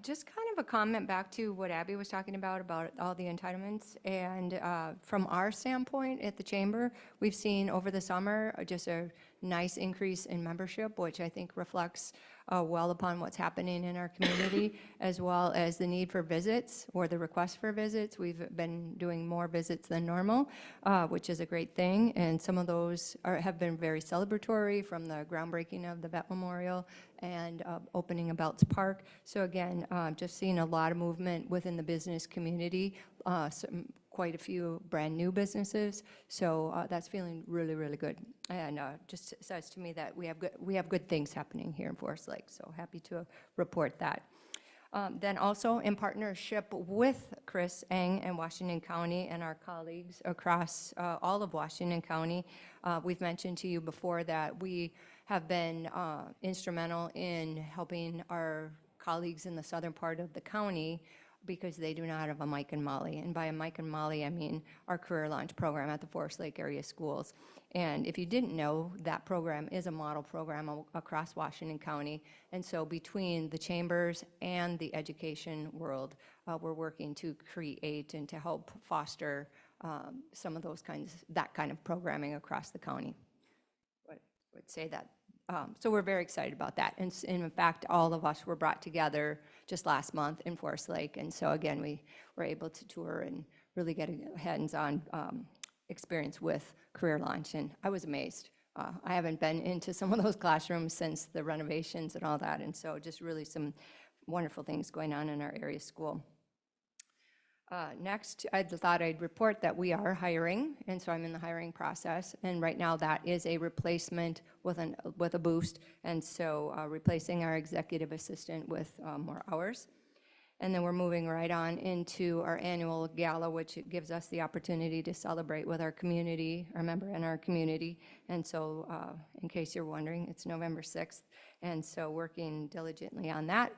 Just kind of a comment back to what Abby was talking about all the entitlements. And from our standpoint at the chamber, we've seen over the summer just a nice increase in membership, which I think reflects well upon what's happening in our community, as well as the need for visits or the request for visits. We've been doing more visits than normal, which is a great thing. And some of those have been very celebratory, from the groundbreaking of the Vet Memorial and opening of Belts Park. So again, just seeing a lot of movement within the business community, quite a few brand new businesses. So that's feeling really, really good. And just says to me that we have good things happening here in Forest Lake. So happy to report that. Then also in partnership with Chris Eng and Washington County and our colleagues across all of Washington County, we've mentioned to you before that we have been instrumental in helping our colleagues in the southern part of the county because they do not have a Mike and Molly. And by a Mike and Molly, I mean our Career Launch program at the Forest Lake area schools. And if you didn't know, that program is a model program across Washington County. And so between the chambers and the education world, we're working to create and to help foster some of that kind of programming across the county. I would say that. So we're very excited about that. And in fact, all of us were brought together just last month in Forest Lake. And so again, we were able to tour and really get a hands-on experience with Career Launch. And I was amazed. I haven't been into some of those classrooms since the renovations and all that. And so just really some wonderful things going on in our area school. Next, I thought I'd report that we are hiring, and so I'm in the hiring process. And right now, that is a replacement with a boost, and so replacing our executive assistant with more hours. And then we're moving right on into our annual gala, which gives us the opportunity to celebrate with our community, our member in our community. And so, in case you're wondering, it's November 6th, and so working diligently on that.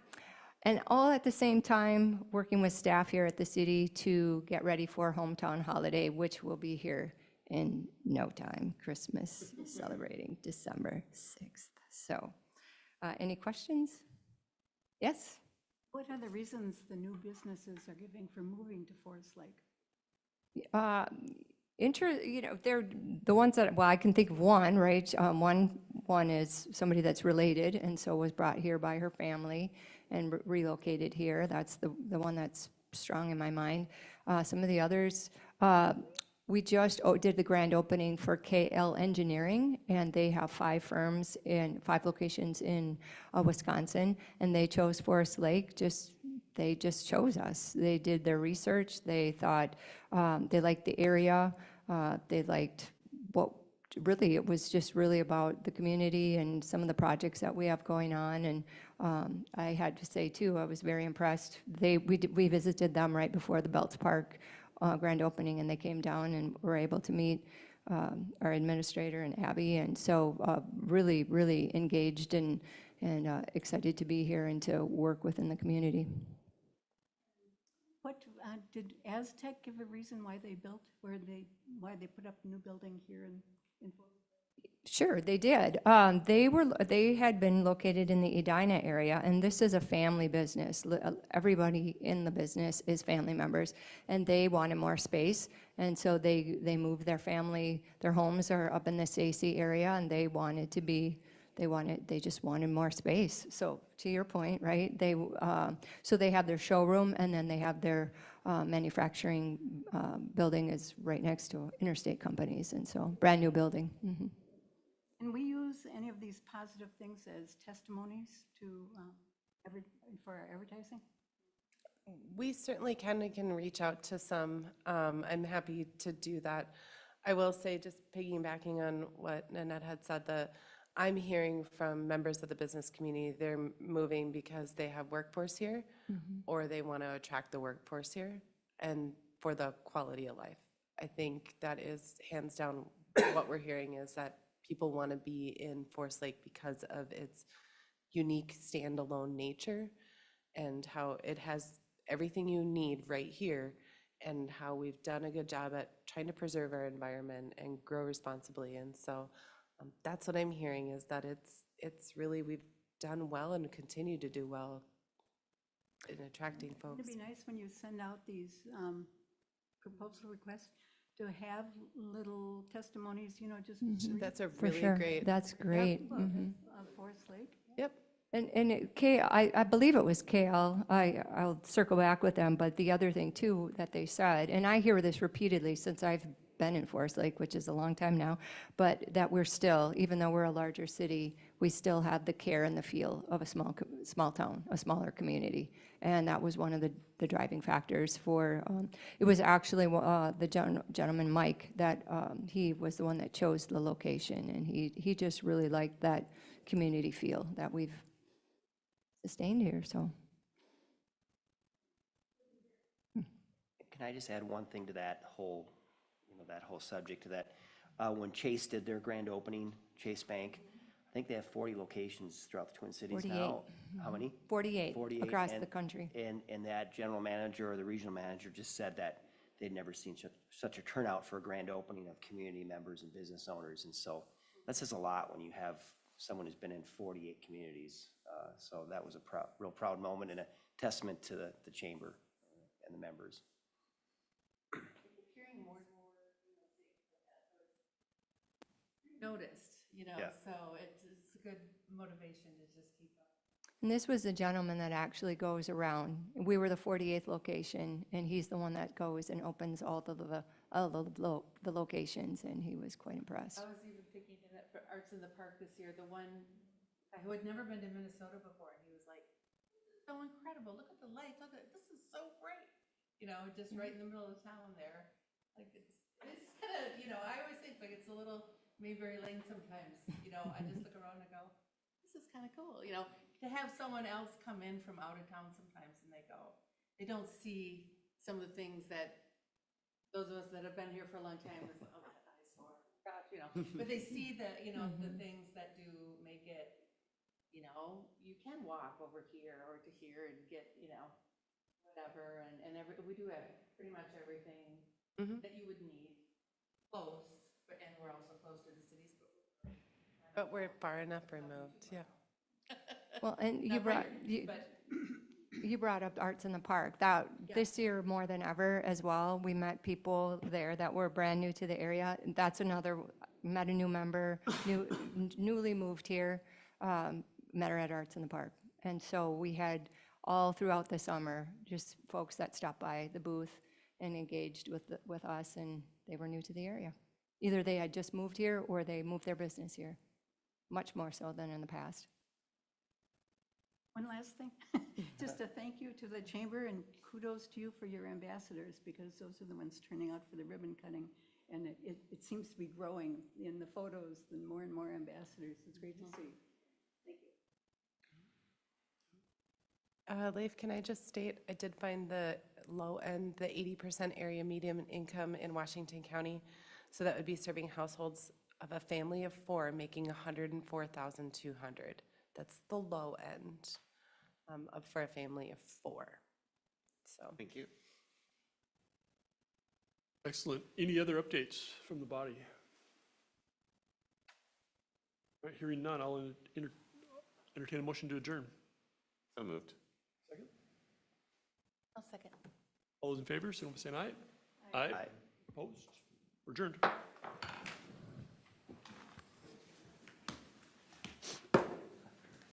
And all at the same time, working with staff here at the city to get ready for Hometown Holiday, which will be here in no time, Christmas, celebrating December 6th. So, any questions? Yes? What are the reasons the new businesses are giving for moving to Forest Lake? They're the ones that, well, I can think of one, right? One is somebody that's related and so was brought here by her family and relocated here. That's the one that's strong in my mind. Some of the others, we just did the grand opening for KL Engineering, and they have 5 firms in 5 locations in Wisconsin, and they chose Forest Lake. They just chose us. They did their research. They thought they liked the area. They liked what really, it was just really about the community and some of the projects that we have going on. And I had to say too, I was very impressed. We visited them right before the Belts Park grand opening, and they came down and were able to meet our administrator and Abby. And so really, really engaged and excited to be here and to work within the community. What, did Aztec give a reason why they built, why they put up a new building here in Forest? Sure, they did. They had been located in the Edina area, and this is a family business. Everybody in the business is family members, and they wanted more space, and so they moved their family. Their homes are up in this AC area, and they just wanted more space. So to your point, right? So they have their showroom, and then they have their manufacturing building is right next to interstate companies, and so brand new building. Mm-hmm. Can we use any of these positive things as testimonies for our advertising? We certainly can reach out to some. I'm happy to do that. I will say, just piggybacking on what Nanette had said, I'm hearing from members of the business community, they're moving because they have workforce here, or they want to attract the workforce here, and for the quality of life. I think that is hands down what we're hearing, is that people want to be in Forest Lake because of its unique standalone nature and how it has everything you need right here, and how we've done a good job at trying to preserve our environment and grow responsibly. And so that's what I'm hearing, is that it's really, we've done well and continue to do well in attracting folks. It'd be nice when you send out these proposal requests to have little testimonies, just. That's a For really sure. great. That's great. Of Forest Lake. Yep. I believe it was KL, I'll circle back with them, but the other thing too that they said, and I hear this repeatedly since I've been in Forest Lake, which is a long time now, but that we're still, even though we're a larger city, we still have the care and the feel of a small town, a smaller community. And that was one of the driving factors for, it was actually the gentleman, Mike, that he was the one that chose the location, and he just really liked that community feel that we've sustained here, so. Can I just add one thing to that whole subject to that? When Chase did their grand opening, Chase Bank, I think they have 40 locations throughout the Twin Cities 48. now. How many? 48 across and- the country. And that general manager or the regional manager just said that they'd never seen such a turnout for a grand opening of community members and business owners. And so that says a lot when you have someone who's been in 48 communities. So that was a real proud moment and a testament to the chamber and the members. Hearing more and more, noticed, Yeah. so it's a good motivation to just keep up. And this was the gentleman that actually goes around. We were the 48th location, and he's the one that goes and opens all the locations, and he was quite impressed. I was even thinking of that for Arts in the Park this year, the one who had never been to Minnesota before, and he was like, "This is so incredible, look at the lights, look at, this is so great." Just right in the middle of town there. Like it's kind of, I always think like it's a little Mayberry Lane sometimes, I just look around and go, this is kind of cool, to have someone else come in from out of town sometimes and they don't see some of the things that those of us that have been here for a long time, is, oh, that eyesore, gosh, but they see the, the things that do make it, you can walk over here or to here and get, whatever, and we do have pretty much everything that you would need close, and we're also close to the cities, But we're far enough removed, yeah. Well, and you Not brought, right, but you brought up Arts in the Park. That, this year more than ever as well, we met people there that were brand new to the area. That's another, met a new member, newly moved here, met her at Arts in the Park. And so we had all throughout the summer, just folks that stopped by the booth and engaged with us, and they were new to the area. Either they had just moved here or they moved their business here, much more so than in the past. One last thing, just a thank you to the chamber and kudos to you for your ambassadors, because those are the ones turning out for the ribbon cutting. And it seems to be growing in the photos, and more ambassadors. It's great to see. Thank you. Leif, can I just state, I did find the low end, the 80% area median income in Washington County. So that would be serving households of a family of 4 making $104,200. That's the low end for a family of 4. So. Thank you. Excellent. Any other updates from the body? All right, hearing none, I'll entertain a motion to adjourn. So moved. Second? I'll second. All those in favor, signal by saying aye. Aye. Opposed? We're adjourned.